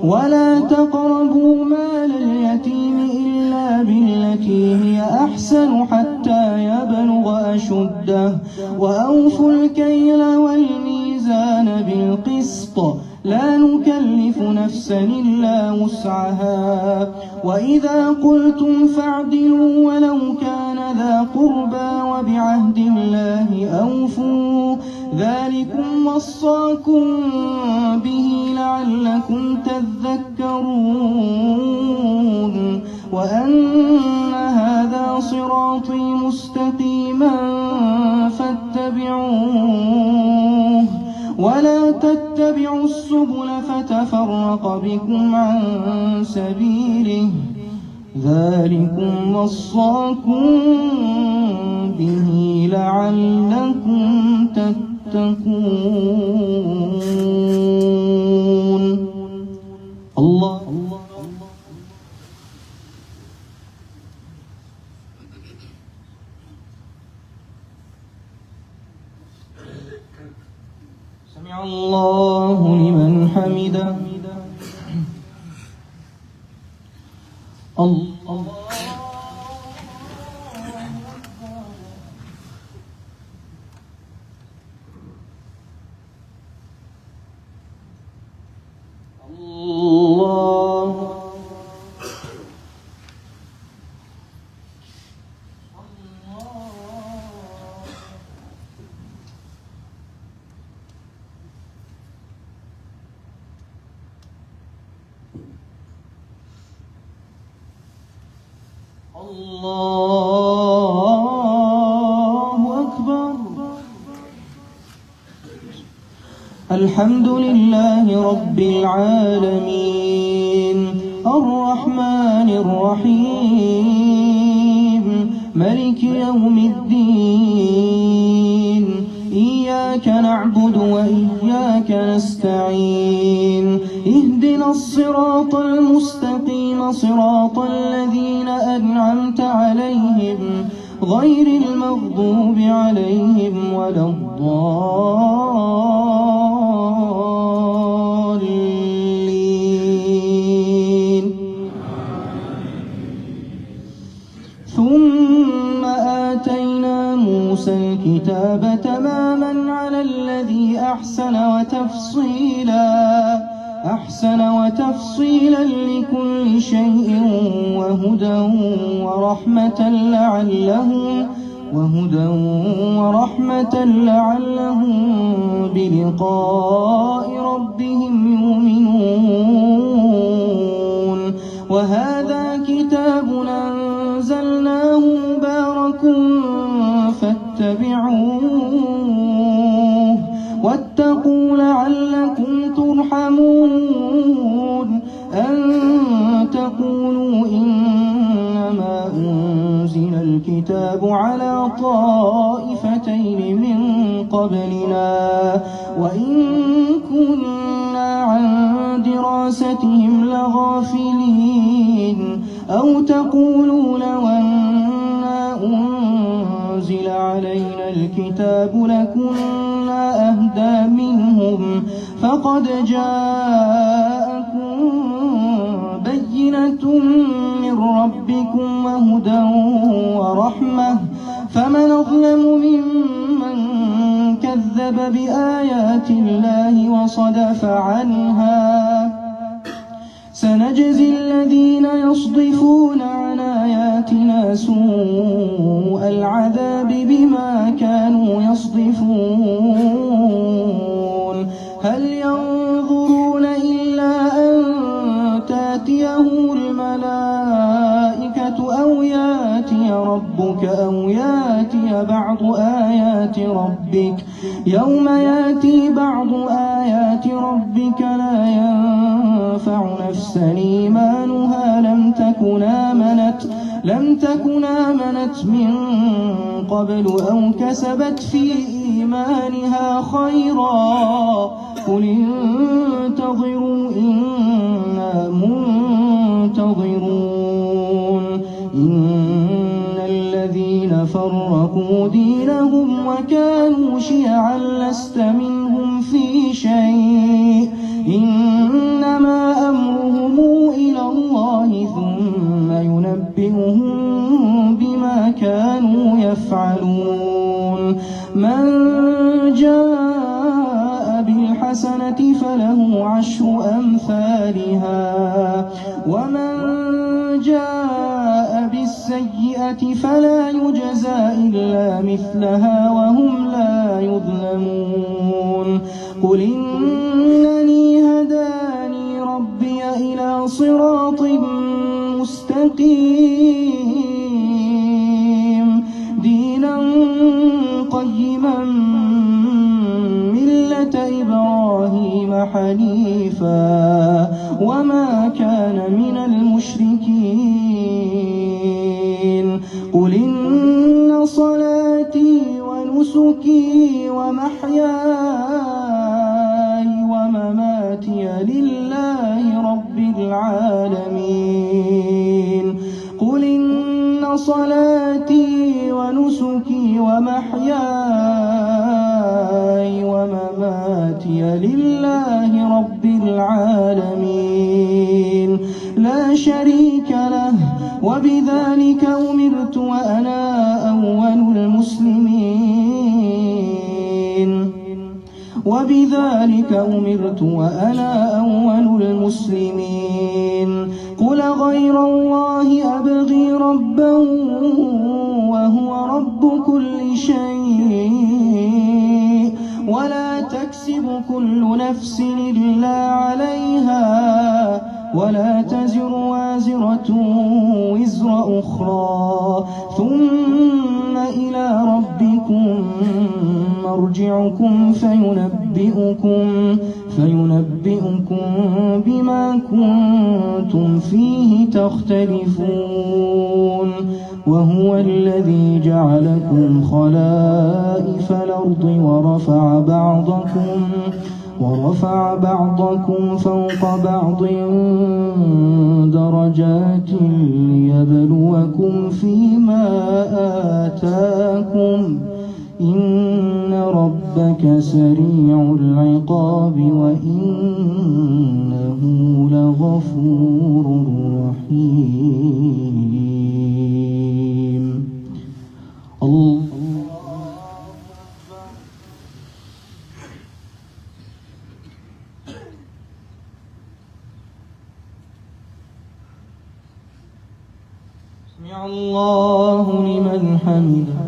ولا تقربوا مال اليتيم إلا بالتي هي أحسن حتى يبلغ أشده وأوفوا الكيل والميزان بالقسط لا نكلف نفسا إلا وسعها وإذا قلتم فاعدلوا ولو كان ذا قربى وبعهد الله أوفوا ذلكم وصاكم به لعلكم تذكرون وأن هذا صراطي مستقيما فاتبعوه ولا تتبعوا السبل فتفرق بكم عن سبيله ذلكم وصاكم به لعلكم تتقون الله سمع الله لمن حمده الله الله أكبر الحمد لله رب العالمين الرحمن الرحيم ملك يوم الدين إياك نعبد وإياك نستعين اهدنا الصراط المستقيم صراط الذين أنعمت عليهم غير المغضوب عليهم ولا الضالين ثم آتينا موسى الكتاب تماما على الذي أحسن وتفصيلا لكل شيء وهدى ورحمة لعلهم بلقاء ربهم يؤمنون وهذا كتاب أنزلناه مبارك فاتبعوه واتقوا لعلكم ترحمون أن تقولوا إنما أنزل الكتاب على طائفتين من قبلنا وإن كنا عن دراستهم لغافلين أو تقولوا لو أنا أنزل علينا الكتاب لكنا أهدى منهم فقد جاءكم بينة من ربكم وهدى ورحمة فمن أظلم ممن كذب بآيات الله وصدف عنها سنجزي الذين يصدفون عن آياتنا سوء العذاب بما كانوا يصدفون هل ينظرون إلا أن تأتيهم الملائكة أو يأتي ربك أو يأتي بعض آيات ربك يوم يأتي بعض آيات ربك لا ينفع نفسا إيمانها لم تكن آمنت من قبل أو كسبت في إيمانها خيرا قل انتظروا إنا منتظرون إن الذين فرقوا دينهم وكانوا شيعا لست منهم في شيء إنما أمرهم إلى الله ثم ينبئهم بما كانوا يفعلون من جاء بالحسنة فله عشر أمثالها ومن جاء بالسيئة فلا يجزى إلا مثلها وهم لا يظلمون قل إنني هداني ربي إلى صراط مستقيم دينا قيما ملة إبراهيم حنيفا وما كان من المشركين قل إن صلاتي ونسكي ومحياي ومماتي لله رب العالمين قل إن صلاتي ونسكي ومحياي ومماتي لله رب العالمين لا شريك له وبذلك أمرت وأنا أول المسلمين قل غير الله أبغي ربا وهو رب كل شيء ولا تكسب كل نفس إلا عليها ولا تزر وازرة وزر أخرى ثم إلى ربكم مرجعكم فينبئكم بما كنتم فيه تختلفون وهو الذي جعلكم خلائف الأرض ورفع بعضكم فوق بعض درجات ليبلوكم فيما آتاكم إن ربك سريع العقاب وإنه لغفور رحيم. الله سمع الله لمن حمده.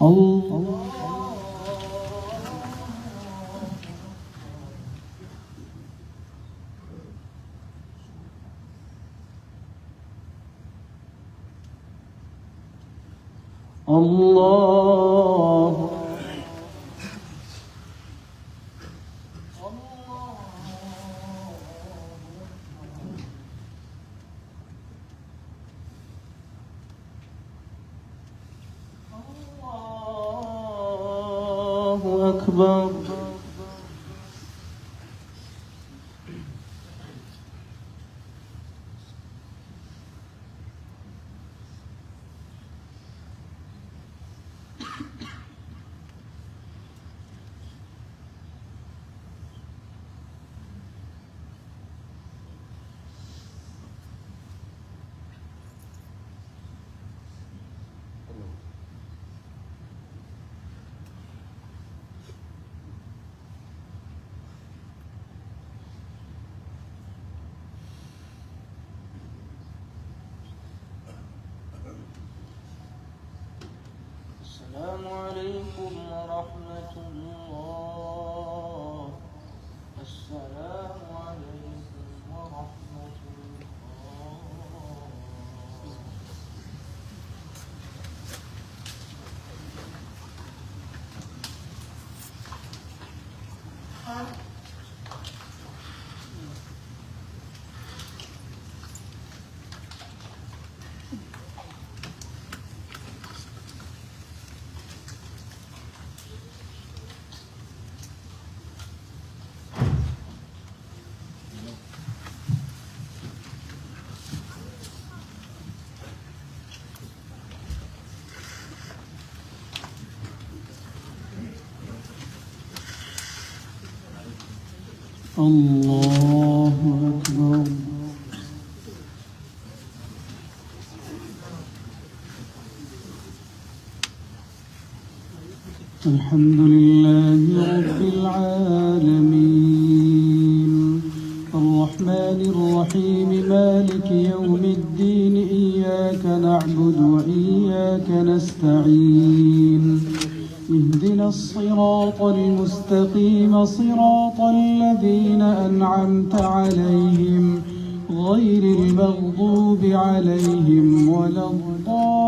الله أكبر. السلام عليكم ورحمة الله. السلام عليكم ورحمة الله. الله أكبر. الحمد لله رب العالمين الرحمن الرحيم مالك يوم الدين إياك نعبد وإياك نستعين اهدنا الصراط المستقيم صراط الذين أنعمت عليهم غير المغضوب عليهم ولا الضالين.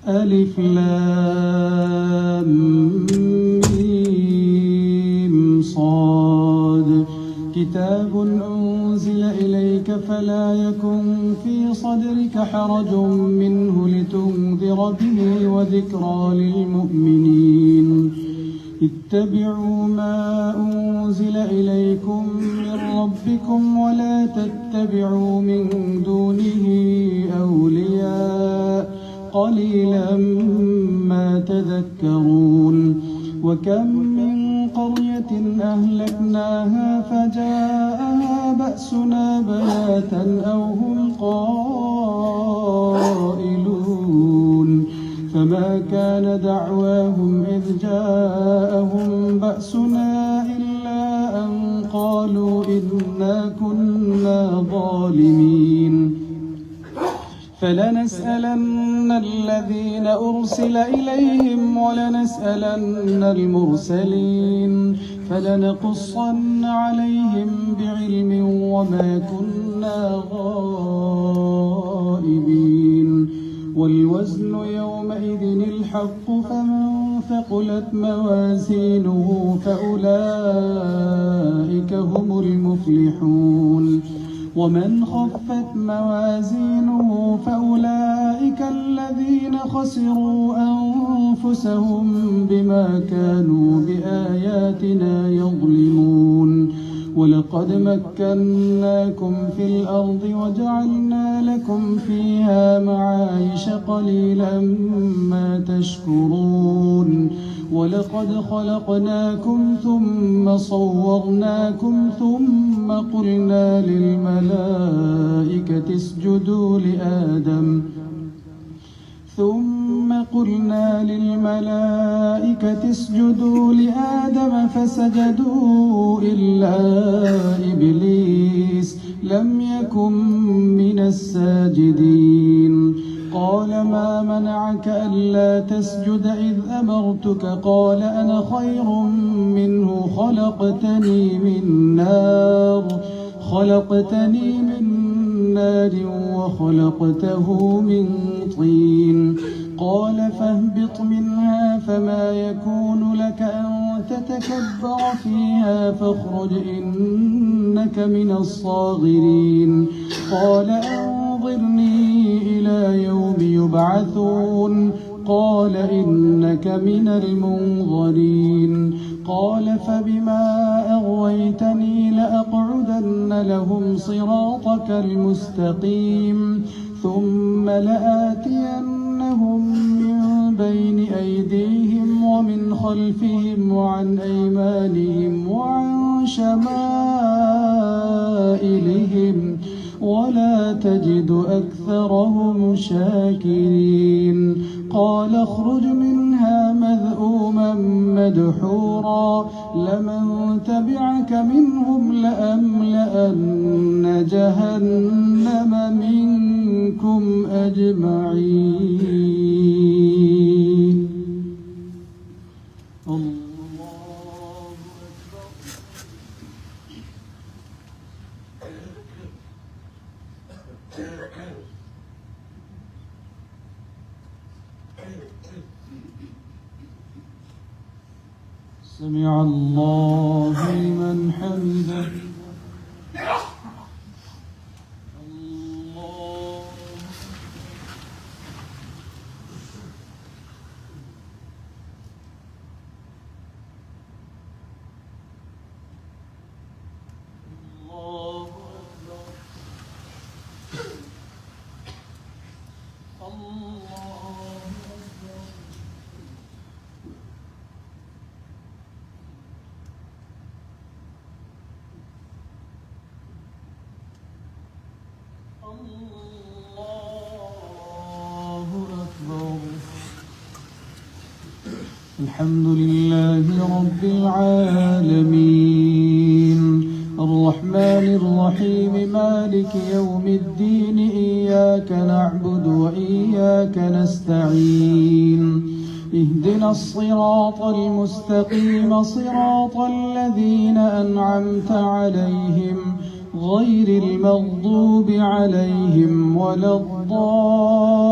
ألف لام ميم صاد كتاب أنزل إليك فلا يكن في صدرك حرج منه لتنذر به وذكرى للمؤمنين. اتبعوا ما أنزل إليكم من ربكم ولا تتبعوا من دونه أولياء قليلا ما تذكرون. وكم من قرية أهلكناها فجاءها بأسنا بياتا أو هم قائلون فما كان دعواهم إذ جاءهم بأسنا إلا أن قالوا إنا كنا ظالمين. فلنسألن الذين أرسل إليهم ولنسألن المرسلين فلنقصن عليهم بعلم وما كنا غائبين والوزن يومئذ الحق فمن ثقلت موازينه فأولئك هم المفلحون ومن خفت موازينه فأولئك الذين خسروا أنفسهم بما كانوا بآياتنا يظلمون ولقد مكناكم في الأرض وجعلنا لكم فيها معايش قليلا ما تشكرون ولقد خلقناكم ثم صورناكم ثم قلنا للملائكة اسجدوا لآدم فسجدوا إلا إبليس لم يكن من الساجدين قال ما منعك ألا تسجد إذ أمرتك قال أنا خير منه خلقتني من نار وخلقته من طين قال فاهبط منها فما يكون لك أن تتكبر فيها فاخرج إنك من الصاغرين قال أنظرني إلى يوم يبعثون قال إنك من المنظرين قال فبما أغويتني لأقعدن لهم صراطك المستقيم ثم لآتينهم من بين أيديهم ومن خلفهم وعن أيمانهم وعن شمائلهم ولا تجد أكثرهم شاكرين قال اخرج منها مذءوما مدحورا لمن تبعك منهم لأملأن جهنم منكم أجمعين. سمع الله لمن حمده. الحمد لله رب العالمين الرحمن الرحيم مالك يوم الدين إياك نعبد وإياك نستعين اهدنا الصراط المستقيم صراط الذين أنعمت عليهم غير المغضوب عليهم ولا الضالين.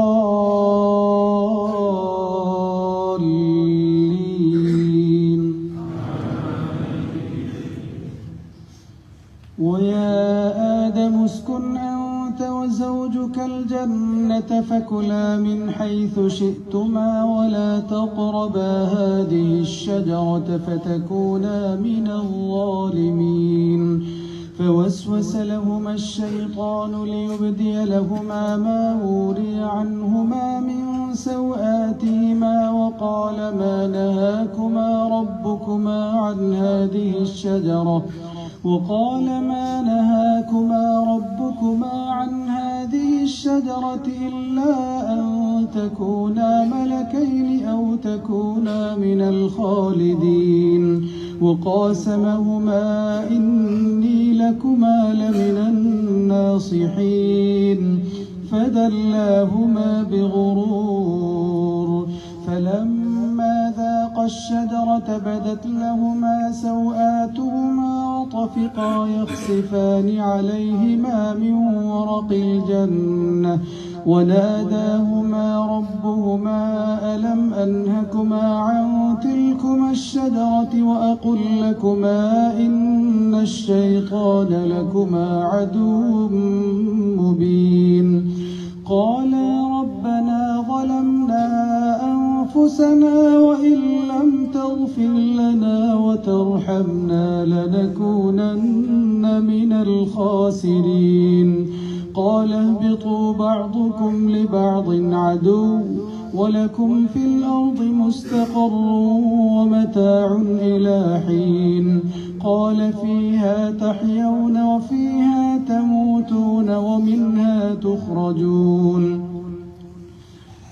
ويا آدم اسكن أنت وزوجك الجنة فكلا من حيث شئتما ولا تقربا هذه الشجرة فتكونا من الظالمين. فوسوس لهما الشيطان ليبدي لهما ما وري عنهما من سوآتهما وقال ما نهاكما ربكما عن هذه الشجرة إلا أن تكونا ملكين أو تكونا من الخالدين. وقاسمهما إني لكما لمن الناصحين. فدلاهما بغرور فلما ذاقا الشجرة بدت لهما سوآتهما وطفقا يخصفان عليهما من ورق الجنة وناداهما ربهما ألم أنهكما عن تلكما الشجرة وأقل لكما إن الشيطان لكما عدو مبين قالا ربنا ظلمنا أنفسنا وإن لم تغفر لنا وترحمنا لنكونن من الخاسرين قال اهبطوا بعضكم لبعض عدو ولكم في الأرض مستقر ومتاع إلى حين قال فيها تحيون وفيها تموتون ومنها تخرجون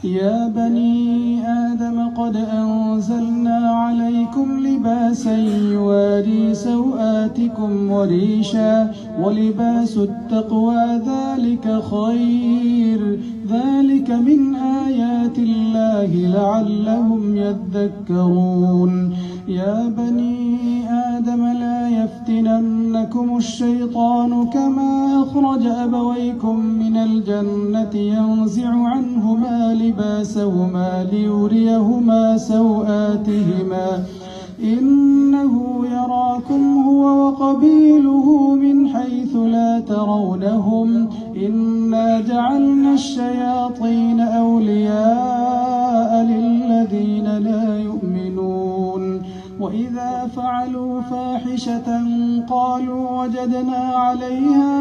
يا بني آدم قد أنزلنا عليكم لباسا يواري سوآتكم وريشا ولباس التقوى ذلك خير ذلك من آيات الله لعلهم يذكرون يا بني آدم لا يفتننكم الشيطان كما أخرج أبويكم من الجنة ينزع عنهما لباسهما ليريهما سوآتهما إنه يراكم هو وقبيله من حيث لا ترونهم إنا جعلنا الشياطين أولياء للذين لا يؤمنون وإذا فعلوا فاحشة قالوا وجدنا عليها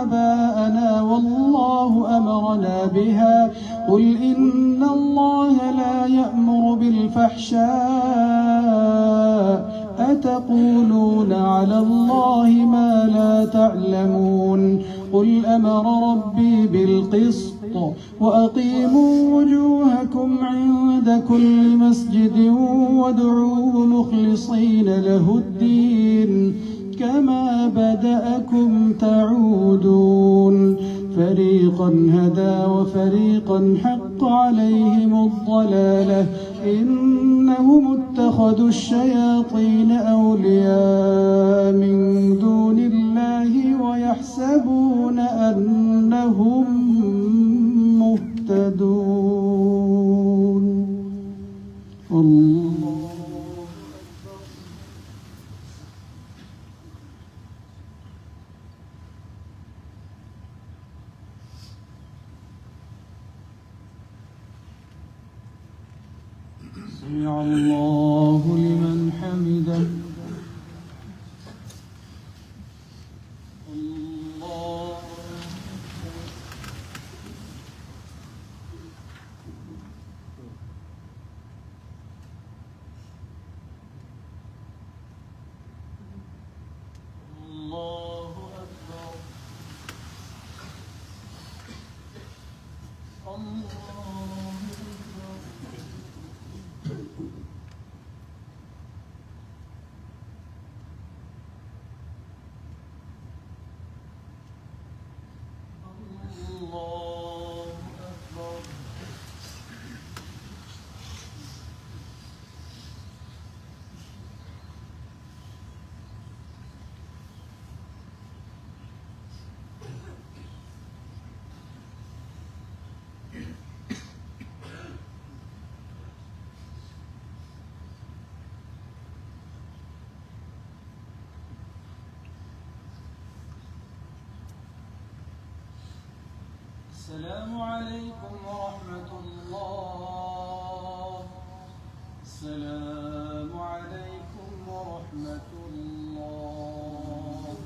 آباءنا والله أمرنا بها قل إن الله لا يأمر بالفحشاء أتقولون على الله ما لا تعلمون قل أمر ربي بالقسط وأقيموا وجوهكم عند كل مسجد وادعوه مخلصين له الدين كما بدأكم تعودون فريقا هدى وفريقا حق عليهم الضلالة إنهم اتخذوا الشياطين أولياء من دون الله ويحسبون أنهم مهتدون الله سمع الله لمن حمده الله الله أكبر السلام عليكم ورحمة الله السلام عليكم ورحمة الله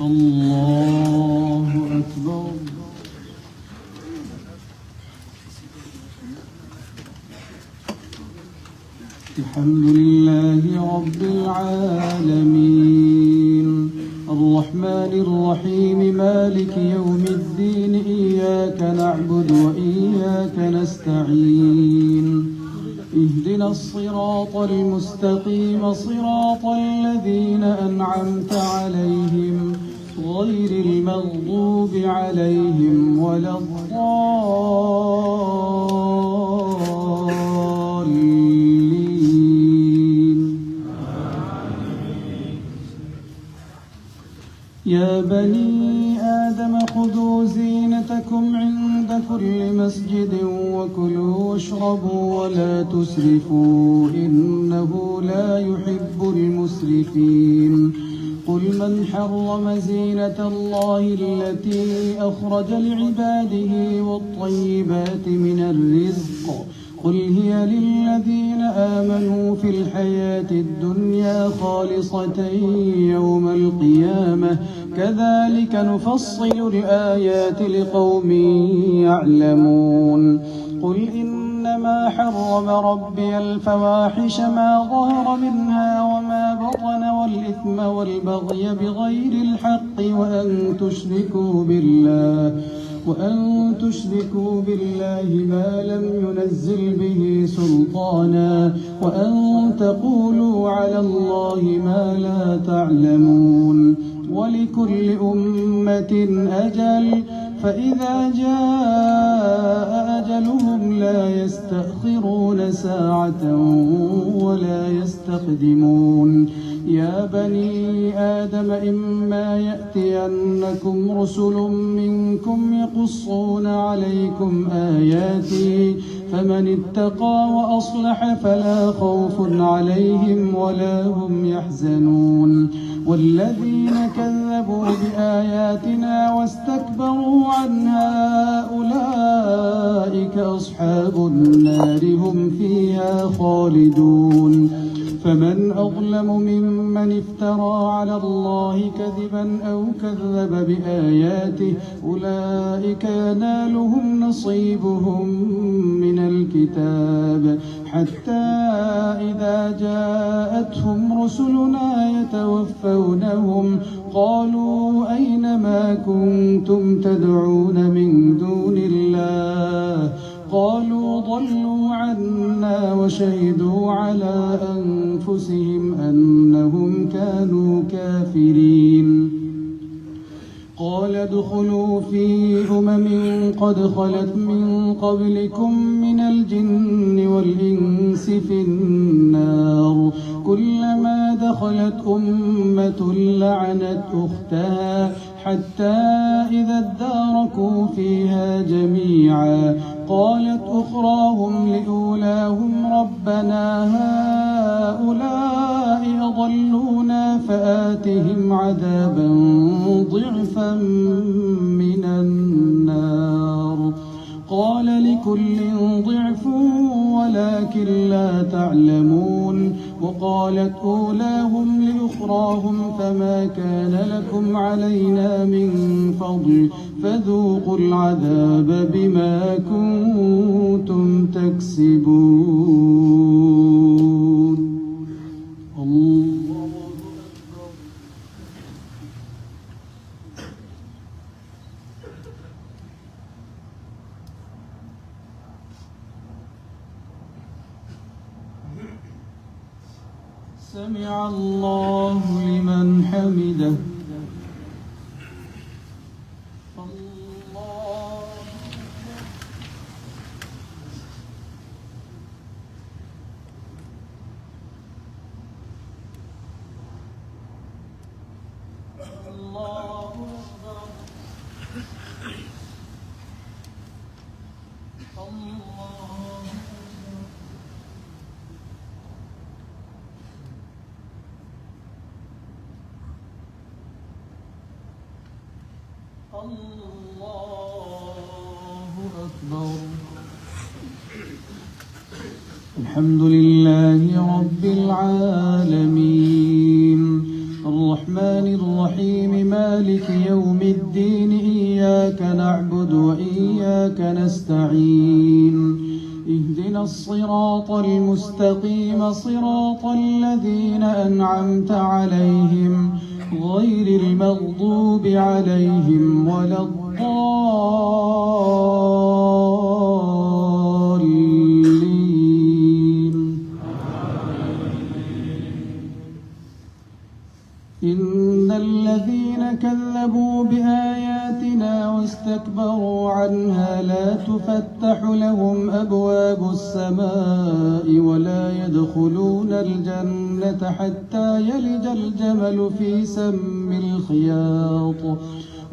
الله أكبر الحمد لله رب العالمين الرحمن الرحيم مالك يوم الدين إياك نعبد وإياك نستعين اهدنا الصراط المستقيم صراط الذين أنعمت عليهم غير المغضوب عليهم ولا الضالين. يا بني آدم خذوا زينتكم عند كل مسجد وكلوا واشربوا ولا تسرفوا إنه لا يحب المسرفين. قل من حرم زينة الله التي أخرج لعباده والطيبات من الرزق قل هي للذين آمنوا في الحياة الدنيا خالصة يوم القيامة كذلك نفصل الآيات لقوم يعلمون. قل إنما حرم ربي الفواحش ما ظهر منها وما بطن والإثم والبغي بغير الحق وأن تشركوا بالله ما لم ينزل به سلطانا وأن تقولوا على الله ما لا تعلمون. ولكل أمة أجل فإذا جاء أجلهم لا يستأخرون ساعة ولا يستقدمون. يا بني آدم إما يأتينكم رسل منكم يقصون عليكم آياتي فمن اتقى وأصلح فلا خوف عليهم ولا هم يحزنون. والذين كذبوا بآياتنا واستكبروا عنها أولئك أصحاب النار هم فيها خالدون. فمن أظلم ممن افترى على الله كذبا أو كذب بآياته أولئك ينالهم نصيبهم من الكتاب حتى إذا جاءتهم رسلنا يتوفونهم قالوا أين ما كنتم تدعون من دون الله قالوا ضلوا عنا وشهدوا على أنفسهم أنهم كانوا كافرين. قال ادخلوا في قد خلت من قبلكم من الجن والإنس في النار كلما دخلت أمة لعنت أختها حتى إذا اداركوا فيها جميعا قالت أخراهم لأولاهم ربنا هؤلاء أضلونا فآتهم عذابا ضعفا من النار قال لكل ضعف ولكن لا تعلمون. وقالت أولاهم لأخراهم فما كان لكم علينا من فضل فذوقوا العذاب بما كنتم تكسبون. سمع الله لمن حمده. الحمد لله رب العالمين الرحمن الرحيم مالك يوم الدين إياك نعبد وإياك نستعين اهدنا الصراط المستقيم صراط الذين أنعمت عليهم غير المغضوب عليهم ولا الضالين. كذبوا بآياتنا واستكبروا عنها لا تفتح لهم أبواب السماء ولا يدخلون الجنة حتى يلج الجمل في سم الخياط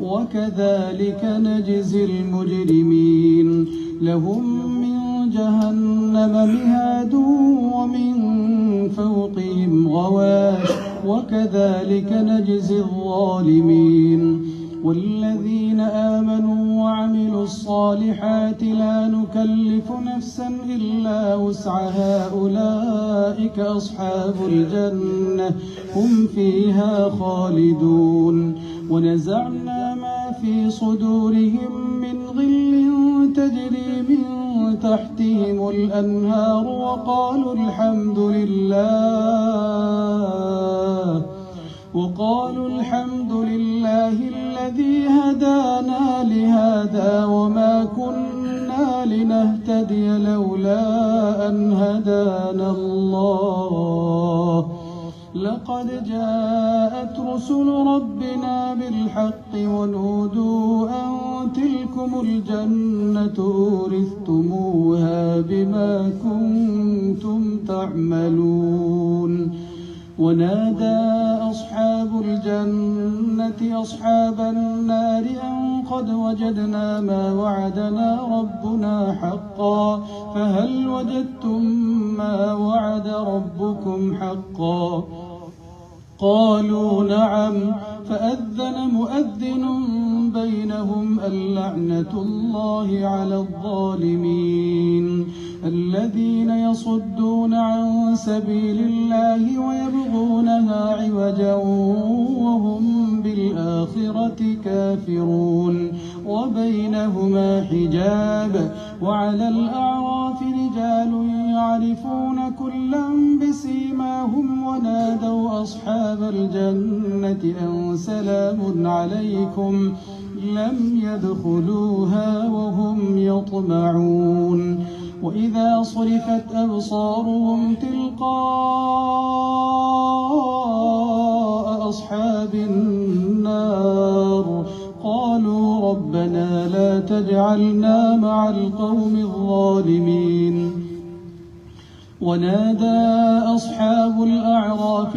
وكذلك نجزي المجرمين لهم من جهنم مهاد ومن فوقهم غواش وكذلك نجزي الظالمين والذين آمنوا وعملوا الصالحات لا نكلف نفسا إلا وسعها أولئك أصحاب الجنة هم فيها خالدون ونزعنا ما في صدورهم من غل تجري من تحتهم الأنهار وقالوا الحمد لله الذي هدانا لهذا وما كنا لنهتدي لولا أن هدانا الله لقد جاءت رسل ربنا بالحق ونودوا أن تلكم الجنة أورثتموها بما كنتم تعملون ونادى أصحاب الجنة أصحاب النار أن قد وجدنا ما وعدنا ربنا حقا فهل وجدتم ما وعد ربكم حقا قالوا نعم فأذن مؤذن بينهم اللعنة الله على الظالمين الذين يصدون عن سبيل الله ويبغونها عوجا وهم بالآخرة كافرون وبينهما حجاب وعلى الأعراف رجال يعرفون كلا بسيماهم ونادوا أصحاب الجنة أن سلام عليكم لم يدخلوها وهم يطمعون وإذا صرفت أبصارهم تلقاء أصحاب النار قالوا ربنا لا تجعلنا مع القوم الظالمين ونادى أصحاب الأعراف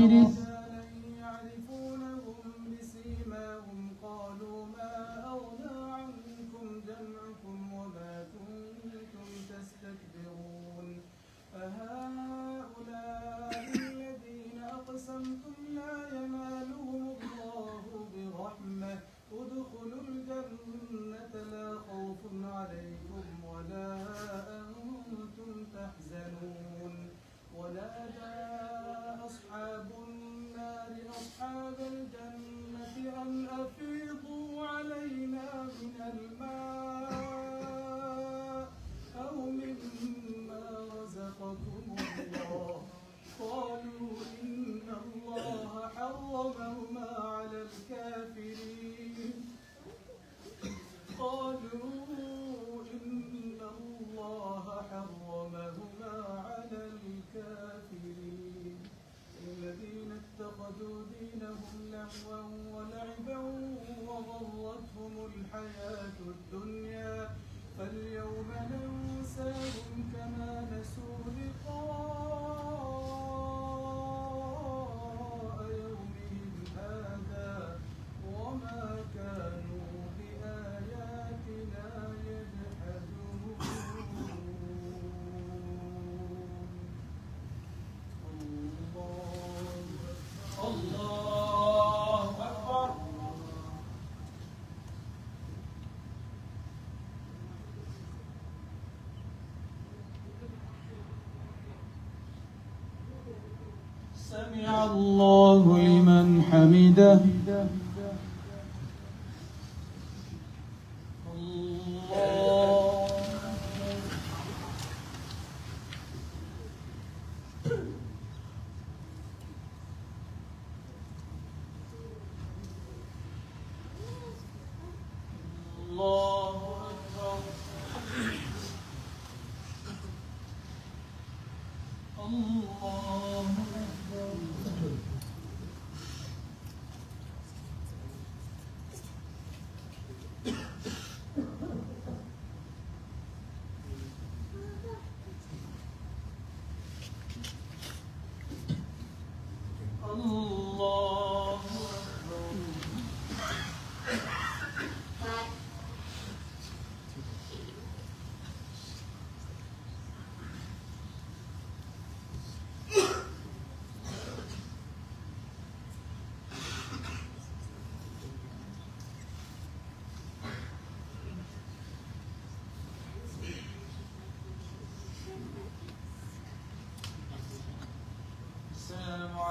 سمع الله لمن حمده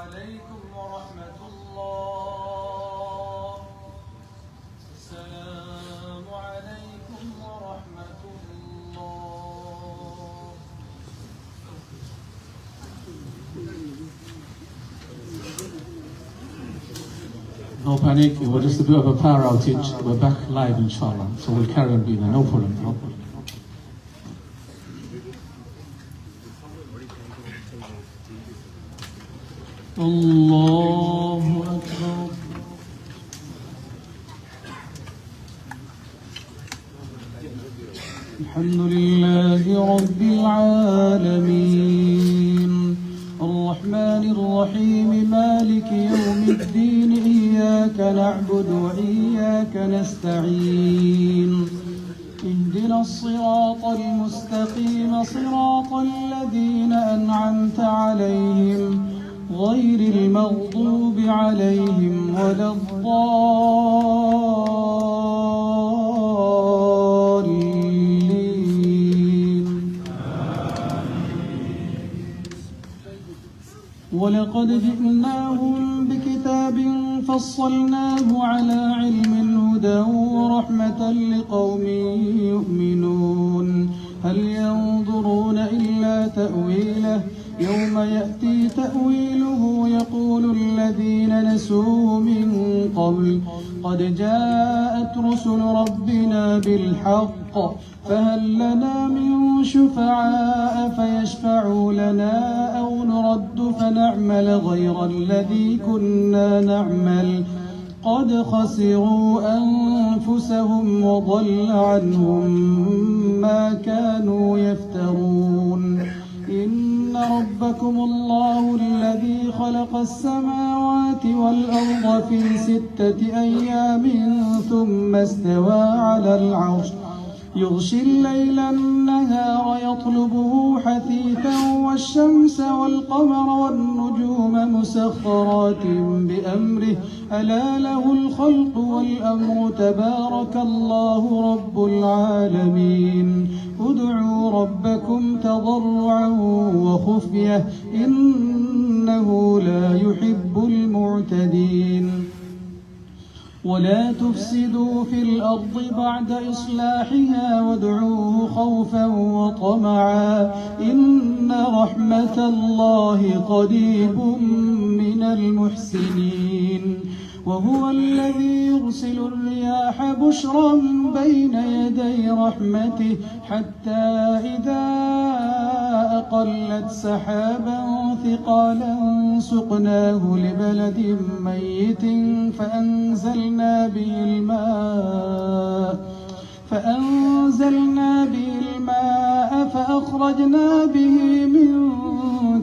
عليكم ورحمة الله. السلام عليكم ورحمة الله. No panic, it was just a bit of a power outage. We're back live, inshallah. So we'll carry on doing that. No problem. No problem. Allahu Akbar. الحمد لله رب العالمين الرحمن الرحيم مالك يوم الدين إياك نعبد وإياك نستعين اهدنا الصراط المستقيم صراط الذين أنعمت عليهم غير المغضوب عليهم ولا الضالين. ولقد جئناهم بكتاب فصلناه على علم هدى ورحمة لقوم يؤمنون. هل ينظرون إلا تأويله يوم يأتي تأويله يقول الذين نسوه من قبل قد جاءت رسل ربنا بالحق فهل لنا من شفعاء فيشفعوا لنا أو نرد فنعمل غير الذي كنا نعمل قد خسروا أنفسهم وضل عنهم ما كانوا يفترون. إن ربكم الله الذي خلق السماوات والأرض في 6 أيام ثم استوى على العرش يغشي الليل النهار يطلبه حثيثا والشمس والقمر والنجوم مسخرات بأمره ألا له الخلق والأمر تبارك الله رب العالمين. ادعوا ربكم تضرعا وخفية إنه لا يحب المعتدين. ولا تفسدوا في الأرض بعد إصلاحها وادعوه خوفا وطمعا إن رحمة الله قريب من المحسنين. وهو الذي يرسل الرياح بشرا بين يدي رحمته حتى إذا أقلت سحابا ثقالا سقناه لبلد ميت فأنزلنا به الماء فأخرجنا به من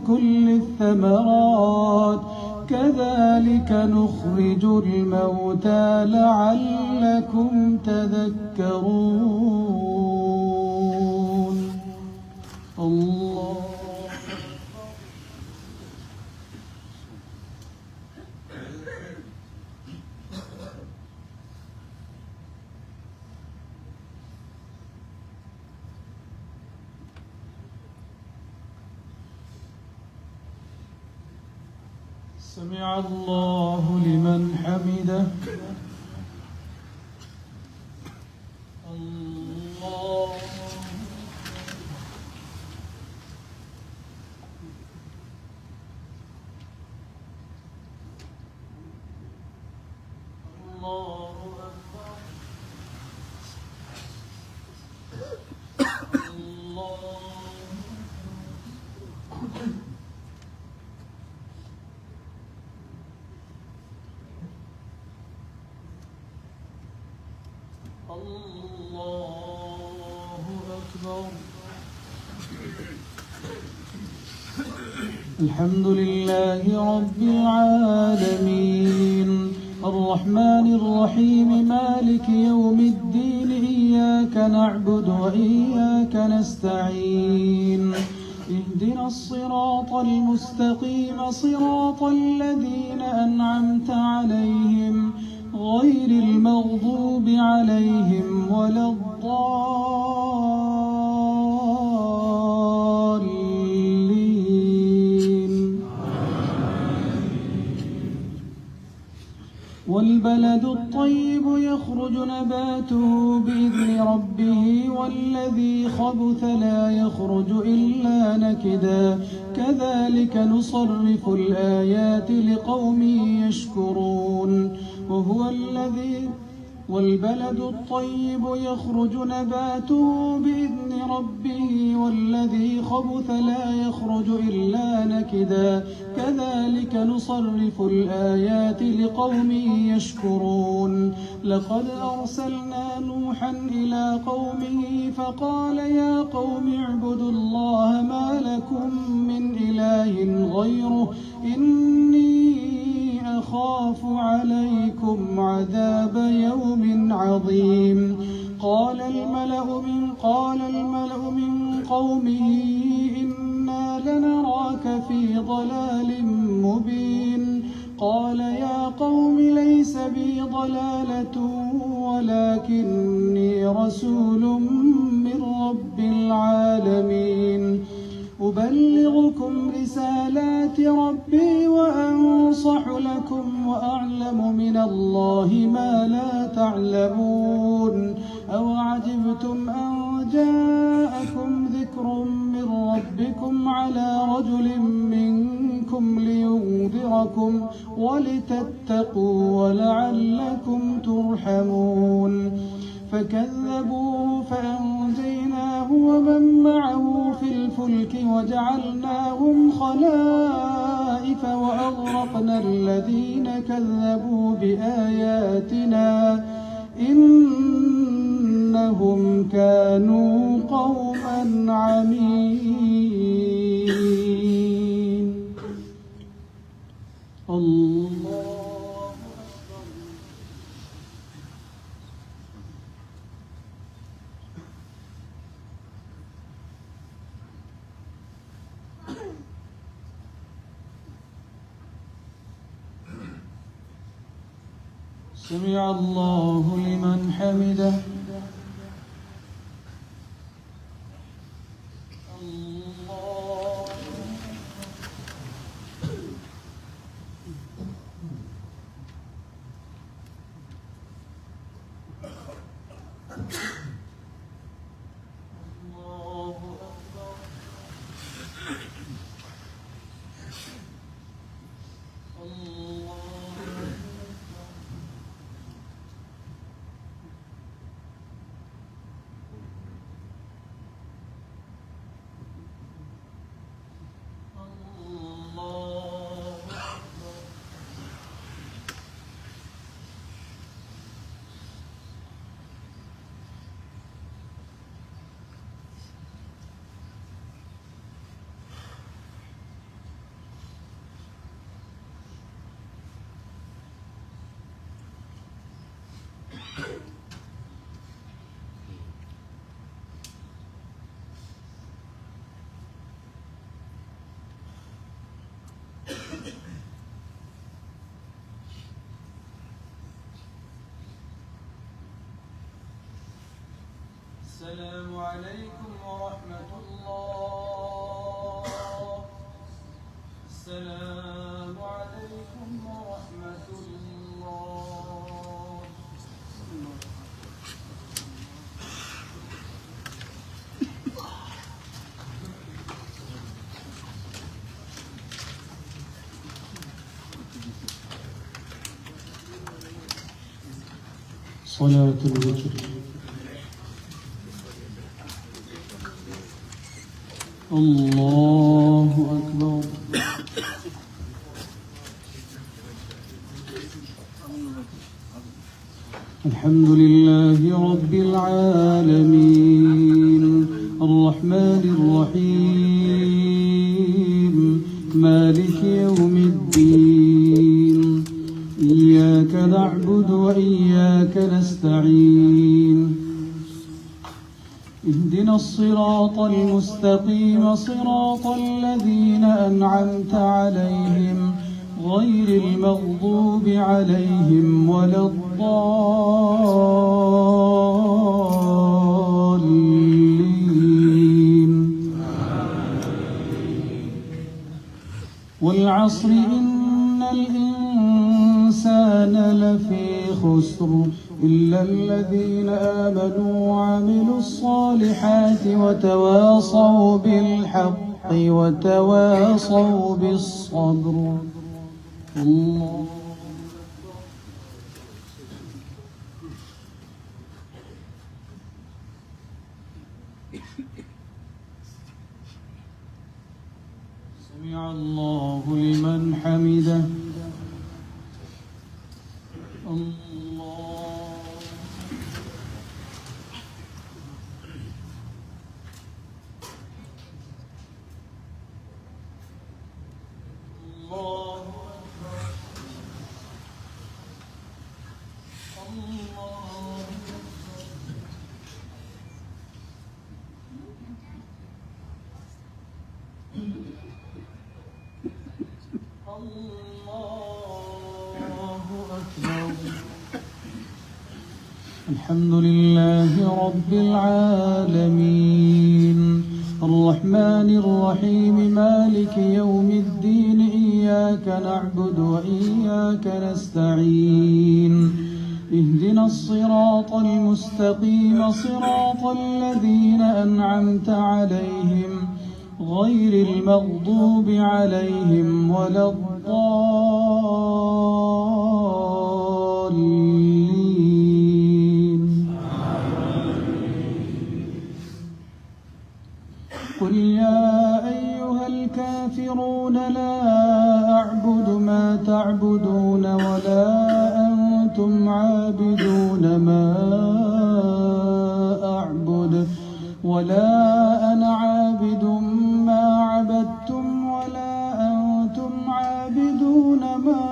كل الثمرات كذلك نخرج الموتى لعلكم تذكرون. الله سمع الله لمن حمده. الله الله أكبر. الله أكبر. الحمد لله رب العالمين الرحمن الرحيم مالك يوم الدين إياك نعبد وإياك نستعين اهدنا الصراط المستقيم صراط الذين أنعمت عليهم غير المغضوب عليهم ولا الضالين. والبلد الطيب يخرج نباته بإذن ربه والذي خبث لا يخرج إلا نكدا كذلك نصرف الآيات لقوم يشكرون والبلد الطيب يخرج نباته بإذن ربه والذي خبث لا يخرج إلا نكدا كذلك نصرف الآيات لقوم يشكرون لقد أرسلنا نوحا إلى قومه فقال يا قوم اعبدوا الله ما لكم من إله غيره إني أخاف عليكم عذاب يوم عظيم قال الملأ من قومه إنا لنراك في ضلال مبين قال يا قوم ليس بي ضلالة ولكني رسول من رب العالمين أبلغكم رسالات ربي وأنصح لكم وأعلم من الله ما لا تعلمون أوعجبتم أن جاءكم ذكر من ربكم على رجل منكم لينذركم ولتتقوا ولعلكم ترحمون فكذبوه فأنجيناه ومن معه في الفلك وجعلناهم خلائف وأغرقنا الذين كذبوا بآياتنا إنهم كانوا قوما عمين الله سمع الله لمن حمده السلام عليكم ورحمة الله. السلام عليكم ورحمة الله. صلاة الوتر. الله أكبر. الحمد لله رب العالمين الرحمن الرحيم مالك يوم الدين إياك نعبد وإياك نستعين اهدنا الصراط المستقيم صراط الذين أنعمت عليهم غير المغضوب عليهم ولا الضالين. والعصر إن الإنسان الإنسان لفي خسر إلا الذين آمنوا وعملوا الصالحات وتواصوا بالحق وتواصوا بالصبر. الله سمع الله لمن حمده. الله الله الحمد لله رب العالمين الرحمن الرحيم مالك يوم الدين إياك نعبد وإياك نستعين اهدنا الصراط المستقيم صراط الذين أنعمت عليهم غير المغضوب عليهم ولا الضالين. قل يا أيها الكافرون لا أعبد ما تعبدون ولا أنتم عابدون ما أعبد ولا أنا عابد ما عبدتم ولا أنتم عابدون ما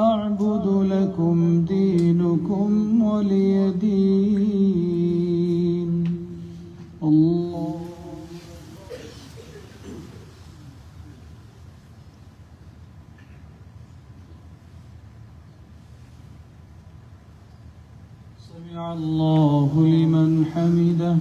أعبد لكم دينكم ولي دين. الله سمع الله لمن حمده.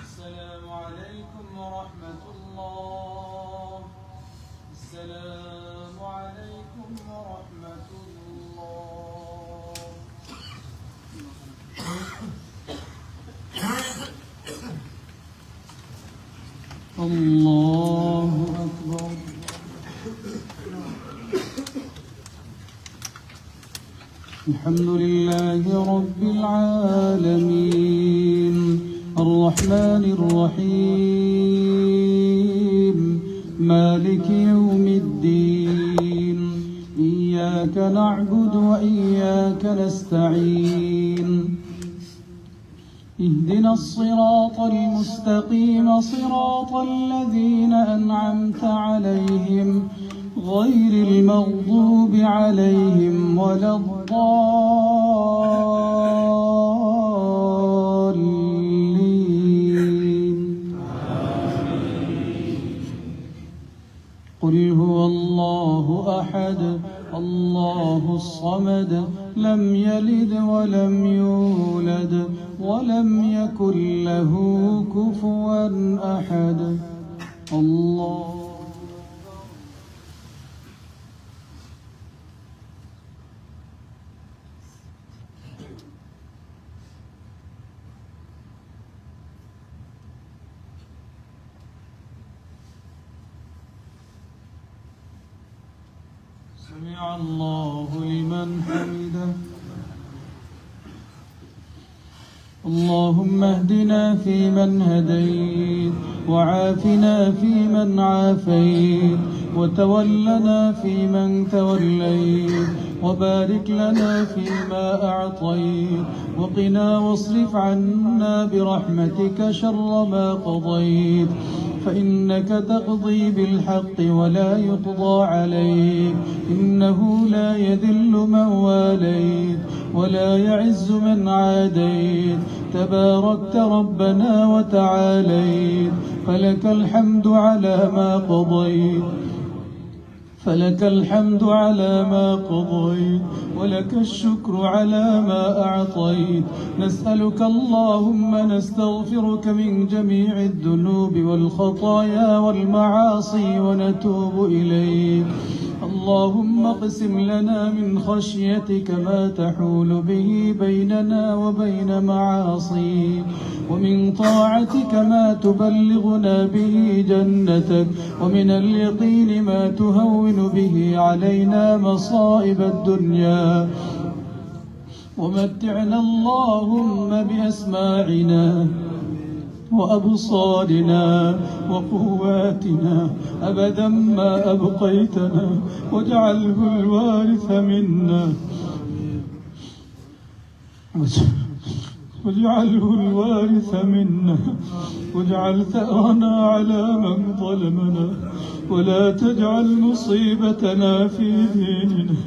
السلام عليكم ورحمة الله. السلام عليكم ورحمة الله. الله أكبر. الحمد لله رب العالمين الرحمن الرحيم مالك يوم الدين إياك نعبد وإياك نستعين اهدنا الصراط المستقيم صراط الذين أنعمت عليهم غير المغضوب عليهم ولا الضالين. قل هو الله أحد الله الصمد لم يلد ولم يولد ولم يكن له كفوا أحد. الله سمع الله لمن حمده. اللهم اهدنا فيمن هديت، وعافنا فيمن عافيت، وتولنا فيمن توليت، وبارك لنا فيما أعطيت، وقنا واصرف عنا برحمتك شر ما قضيت، فإنك تقضي بالحق ولا يقضى عليك، إنه لا يذل من واليت ولا يعز من عاديت، تباركت ربنا وتعاليت، فلك الحمد على ما قضيت، فلك الحمد على ما قضيت، ولك الشكر على ما أعطيت. نسألك اللهم نستغفرك من جميع الذنوب والخطايا والمعاصي ونتوب إليك. اللهم اقسم لنا من خشيتك ما تحول به بيننا وبين معاصيك، ومن طاعتك ما تبلغنا به جنتك، ومن اليقين ما تهون به علينا مصائب الدنيا. ومتعنا اللهم بأسماعنا وأبصارنا وقواتنا أبدا ما أبقيتنا، واجعله الوارث منا، واجعله الوارث منا، واجعل ثأرنا على من ظلمنا، ولا تجعل مصيبتنا في ديننا،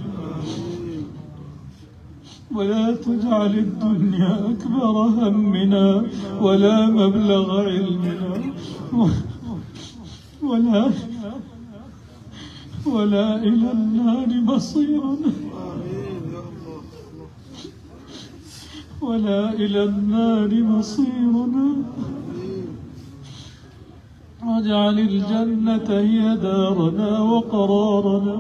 ولا تجعل الدنيا أكبر همنا ولا مبلغ علمنا ولا إلى النار مصيرنا، ولا إلى النار مصيرنا. واجعل الجنة هي دارنا وقرارنا.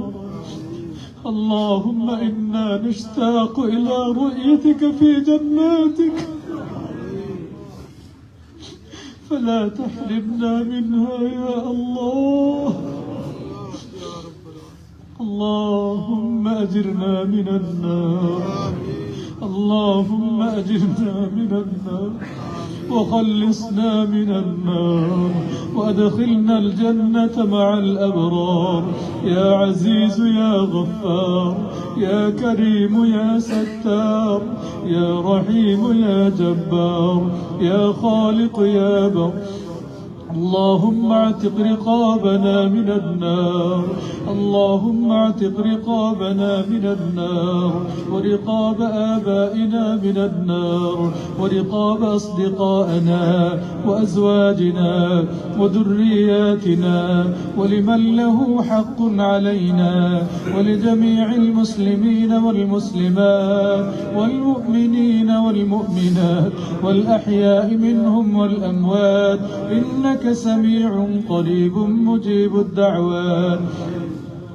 اللهم إنا نشتاق إلى رؤيتك في جناتك، فلا تحرمنا منها يا الله. اللهم أجرنا من النار، اللهم أجرنا من النار، وخلصنا من النار، وأدخلنا الجنة مع الأبرار. يا عزيز يا غفار، يا كريم يا ستار، يا رحيم يا جبار، يا خالق يا بر. اللهم اعتق رقابنا من النار، اللهم اعتق رقابنا من النار، ورقاب آبائنا من النار، ورقاب أصدقائنا وأزواجنا وذرياتنا، ولمن له حق علينا، ولجميع المسلمين والمسلمات والمؤمنين والمؤمنات والأحياء منهم والأموات، إنك سميع قريب مجيب الدعوات.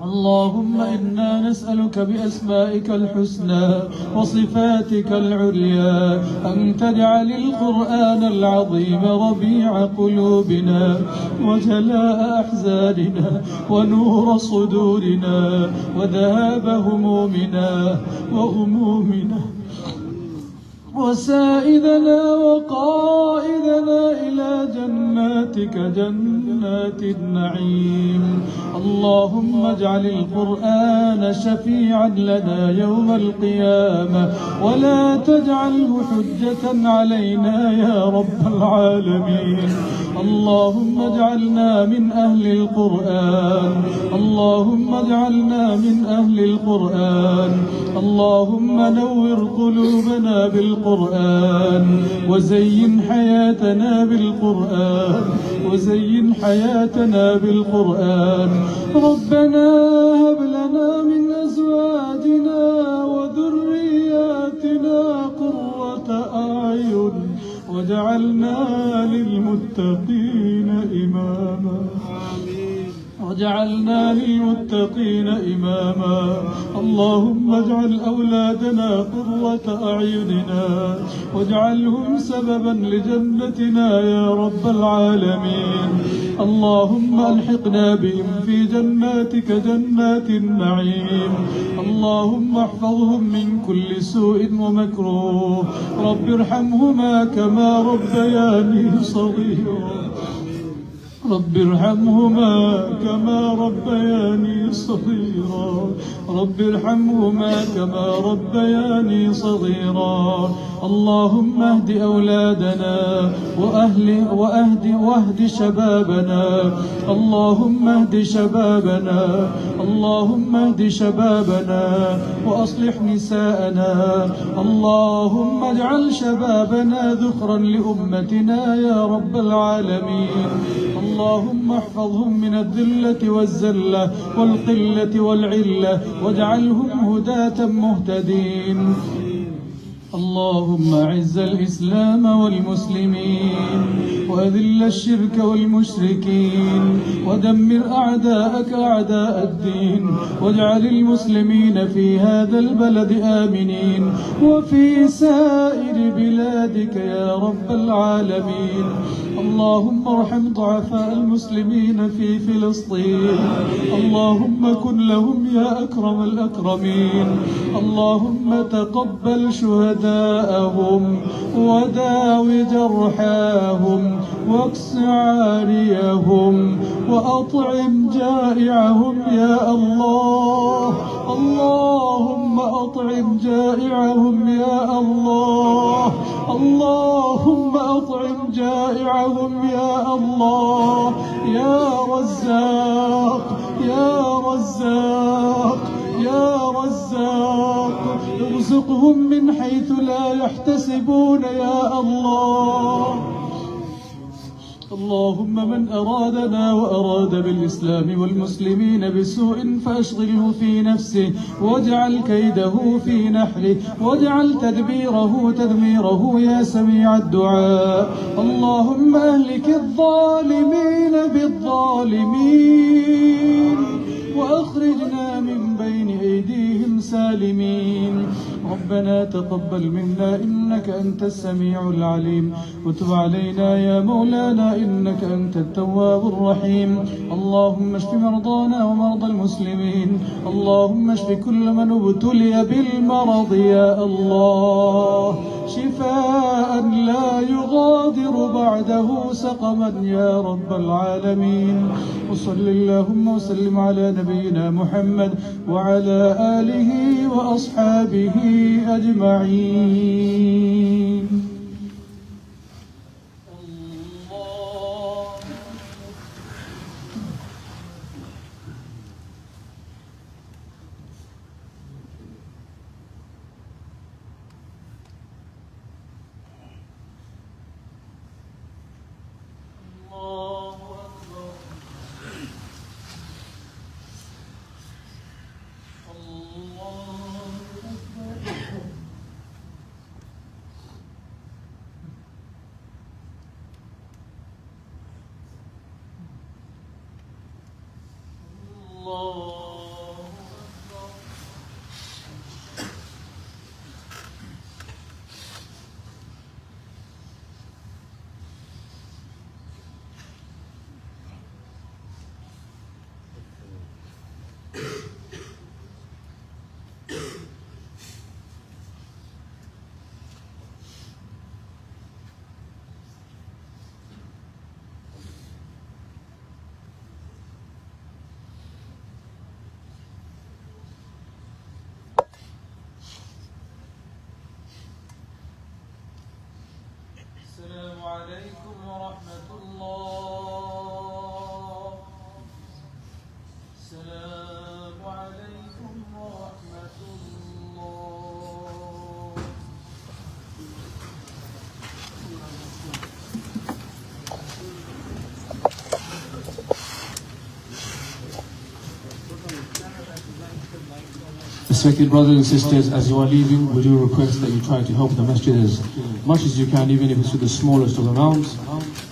اللهم إنا نسألك بأسمائك الحسنى وصفاتك العليا أن تجعل القرآن العظيم ربيع قلوبنا وجلاء أحزاننا ونور صدورنا وذهاب همومنا وغمومنا، وسائدنا وقائدنا إلى جناتك جنات النعيم. اللهم اجعل القرآن شفيعا لنا يوم القيامة، ولا تجعله حجة علينا يا رب العالمين. اللهم اجعلنا من أهل القرآن، اللهم اجعلنا من أهل القرآن. اللهم نور قلوبنا بالقرآن، وزين حياتنا بالقرآن، وزين حياتنا بالقرآن. ربنا هب لنا من أزواجنا وذرياتنا قرة أعين واجعلنا للمتقين إماما. وجعلنا للمتقين إماما. اللهم اجعل أولادنا قرة أعيننا واجعلهم سببا لجنتنا يا رب العالمين. اللهم ألحقنا بهم في جناتك جنات النعيم. اللهم احفظهم من كل سوء ومكروه. رب ارحمهما كما ربياني صغيرا. رب ارحمهما كما ربياني صغيرا. رب ارحمهما كما ربياني صغيرا. اللهم اهد أولادنا واهد شبابنا. اللهم اهد شبابنا. اللهم اهد شبابنا وأصلح نساءنا. اللهم اجعل شبابنا ذخرا لأمتنا يا رب العالمين. اللهم احفظهم من الذلة والزلة والقلة والعلة واجعلهم هداة مهتدين. اللهم أعز الإسلام والمسلمين وأذل الشرك والمشركين ودمر أعداءك أعداء الدين واجعل المسلمين في هذا البلد آمنين وفي سائر بلادك يا رب العالمين. اللهم ارحم ضعفاء المسلمين في فلسطين. اللهم كن لهم يا أكرم الأكرمين. اللهم تقبل شهداءهم وداو جرحاهم واكس عاريهم وأطعم جائعهم يا الله. اللهم أطعم جائعهم يا الله. اللهم أطعم جائعهم يا الله. يا رزاق يا رزاق يا رزاق ارزقهم من حيث لا يحتسبون يا الله. اللهم من أرادنا وأراد بالإسلام والمسلمين بسوء فأشغله في نفسه واجعل كيده في نحره واجعل تدميره يا سميع الدعاء. اللهم أهلك الظالمين بالظالمين وأخرجنا من بين أيديهم سالمين. ربنا تقبل منا إنك أنت السميع العليم وتب علينا يا مولانا إنك أنت التواب الرحيم. اللهم اشف مرضانا ومرضى المسلمين. اللهم اشف كل من ابتلي بالمرض يا الله شفاء لا يغادر بعده سقما يا رب العالمين. وصل اللهم وسلم على نبينا محمد وعلى آله وأصحابه أجمعين. السلام عليكم ورحمة الله. السلام عليكم ورحمة الله. Respected brothers and sisters, as you are leaving, we do request that you try to help the masjid as much as you can, even if it's with the smallest of amounts.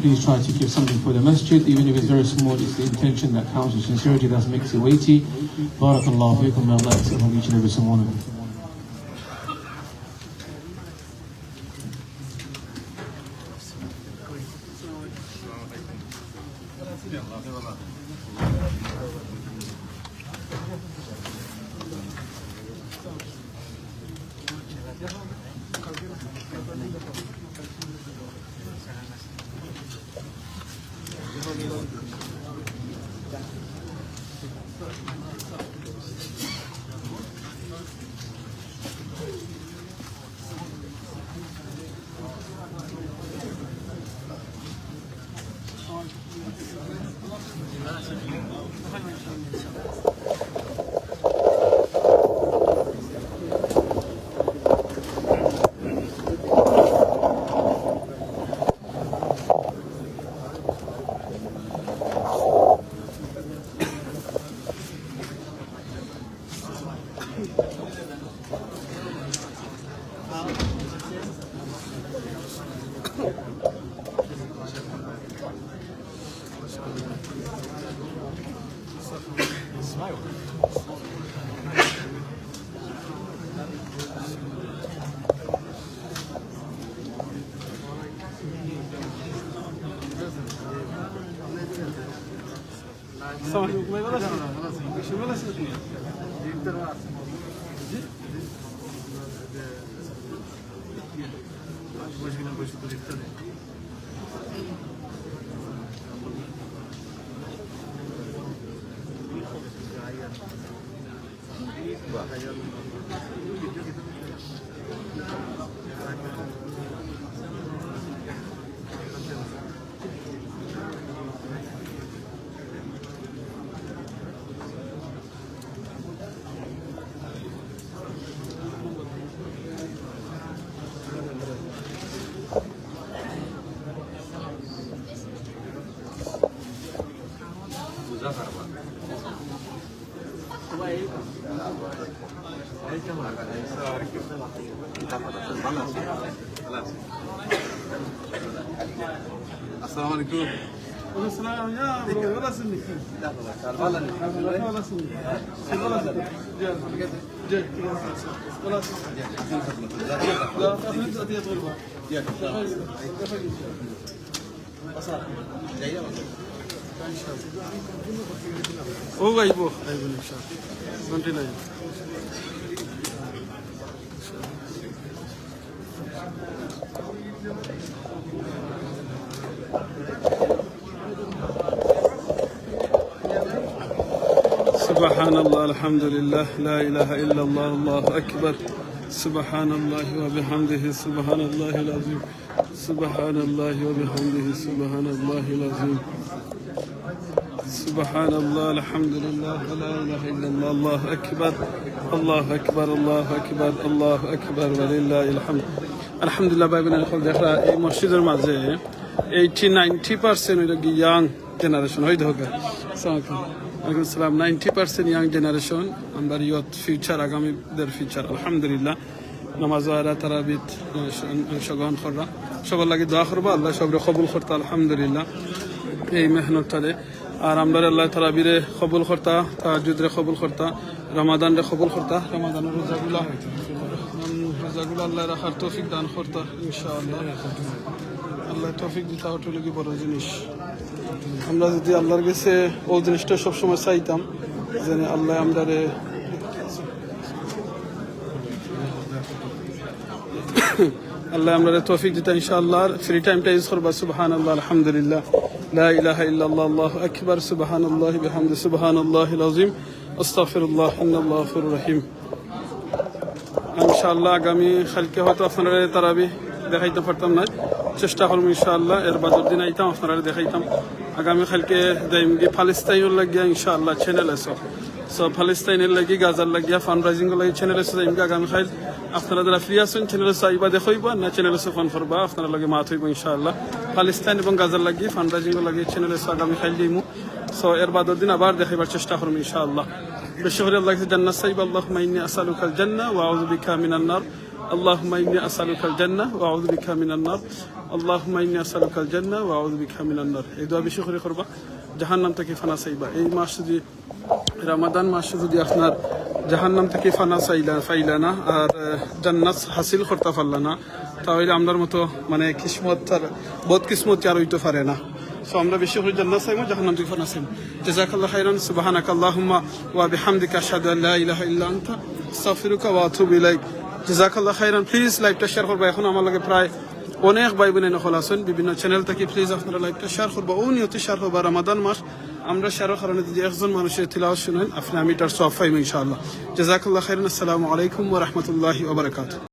please try to give something for the masjid, even if it's very small. It's the intention that counts, the sincerity that makes it weighty. Barakallahu fikum, may Allah accept from each and every single one of you. السلام عليكم. السلام يا برو ولا سني. لا ولا سني. ولا سني. جاي ولا سني. لا أخذت أتيت غربة. هو غايبه إن شاء الله. ننتظر. سبحان الله الحمد لله لا إله إلا الله الله أكبر سبحان الله وبحمده سبحان الله العظيم سبحان الله وبحمده سبحان الله العظيم سبحان الله الحمد لله لا إله إلا الله الله أكبر الله أكبر الله أكبر الله أكبر ولله الحمد الحمد لله بايبنا نقول دخلا مسجد المازه 80-90% হইলো young generation হইতে হবে ওয়ালাইকুম আসসালাম 90% young generation আমরা youth future আগামীদের ফিউচার আলহামদুলিল্লাহ নামাজ ওয়ারা তারাবিত অংশগ্রহণ করা সবার লাগি দোয়া করবা আল্লাহ সবরে কবুল করতে আলহামদুলিল্লাহ এই মেহনতটারে আর আমরা আল্লাহ তারাবিরে কবুল করতা তাহাজ্জুদরে কবুল করতা রমাদানরে কবুল করতা রমাদানের রোজাগুলো আল্লাহ রাখার তৌফিক দান করতা ইনশাআল্লাহ আল্লাহ তৌফিক দিতা ওটা লাগি বড় জিনিস আমরা যদি আল্লাহর কাছে ওই জিনিসটা সবসময় চাইতাম যে আল্লাহ আমাদের আল্লাহ আমাদের তৌফিক দিতা ইনশাআল্লাহ ফ্রি টাইমটা ইউজ করবা সুবহানাল্লাহ আলহামদুলিল্লাহ লা ইলাহা ইল্লাল্লাহ আল্লাহু আকবার সুবহানাল্লাহি বিহামদি সুবহানাল্লাহিল আযীম আস্তাগফিরুল্লাহ ইন্নাল্লাহু গফুরুর রহিম ইনশাআল্লাহ আগামী কালকে হয়তো আপনারা তারাবি দেখাইতে পারতাম না চেষ্টা করব ইনশাআল্লাহ এর বাদর দিন আইতাম আপনারা দেখাইতাম আগামী কালকে দাইমগি ফালিস্তাইনের লাগিয়া ইনশাআল্লাহ চ্যানেল আছে সো ফালিস্তাইনের লাগি গাজার লাগিয়া ফান্ডরাইজিং লাগি চ্যানেল আছে দাইমগি আগামী কাল আপনারা যারা ফ্রি আছেন চ্যানেল সাইবা দেখাইবা না চ্যানেল আছে ফোন করবা আপনারা লাগে মাত হইব ইনশাআল্লাহ ফালিস্তাইন এবং গাজার লাগি ফান্ডরাইজিং লাগি চ্যানেল আছে আগামী কাল দিমু সো এর বাদর দিন আবার দেখাইবার চেষ্টা করব ইনশাআল্লাহ বেশি করে আল্লাহকে জান্নাত সাইবা আল্লাহুম্মা ইন্নী আসআলুকাল জান্নাহ ওয়া আউযু বিকা মিনান নার اللهم إني أسألك الجنة وأعوذ بك من النار اللهم إني أسألك الجنة وأعوذ بك من النار এই দোয়া বেশি করে করবা জাহান্নাম থেকে ফানা চাইবা এই মাস যদি রমাদান মাস যদি আপনার জাহান্নাম থেকে ফানা ফাইলা না আর জান্নাত হাসিল করতে পারলা না তাহলে আমরার মতো মানে কিসমত আর বহুত কিসমত আর হইতে পারে না সো আমরা বেশি করে জান্নাত চাইবো জাহান্নাম থেকে ফানা চাইবো জাযাকাল্লাহু খাইরান সুবহানাকাল্লাহুম্মা ওয়া বিহামদিকা আশহাদু আল লা ইলাহা ইল্লা আনতা আস্তাগফিরুকা ওয়া আতুবু ইলাইক জাযাকাল্লাহু খাইরান প্লিজ লাইভটা শেয়ার করবা এখন আমার লাগে প্রায় অনেক ভাই বোন নকল আছেন বিভিন্ন চ্যানেল থেকে প্লিজ আপনারা লাইভটা শেয়ার করবা ও নিয়তি শেয়ার করবা রমাদান মাস আমরা শেয়ারের কারণে যদি একজন মানুষের তিলাওয়াত শুনেন আপনি আমি তার সওয়াব পাইবেন ইনশাআল্লাহ জাযাকাল্লাহু খাইরান আসসালামু আলাইকুম ওয়া রাহমাতুল্লাহি ওয়া বারাকাতুহু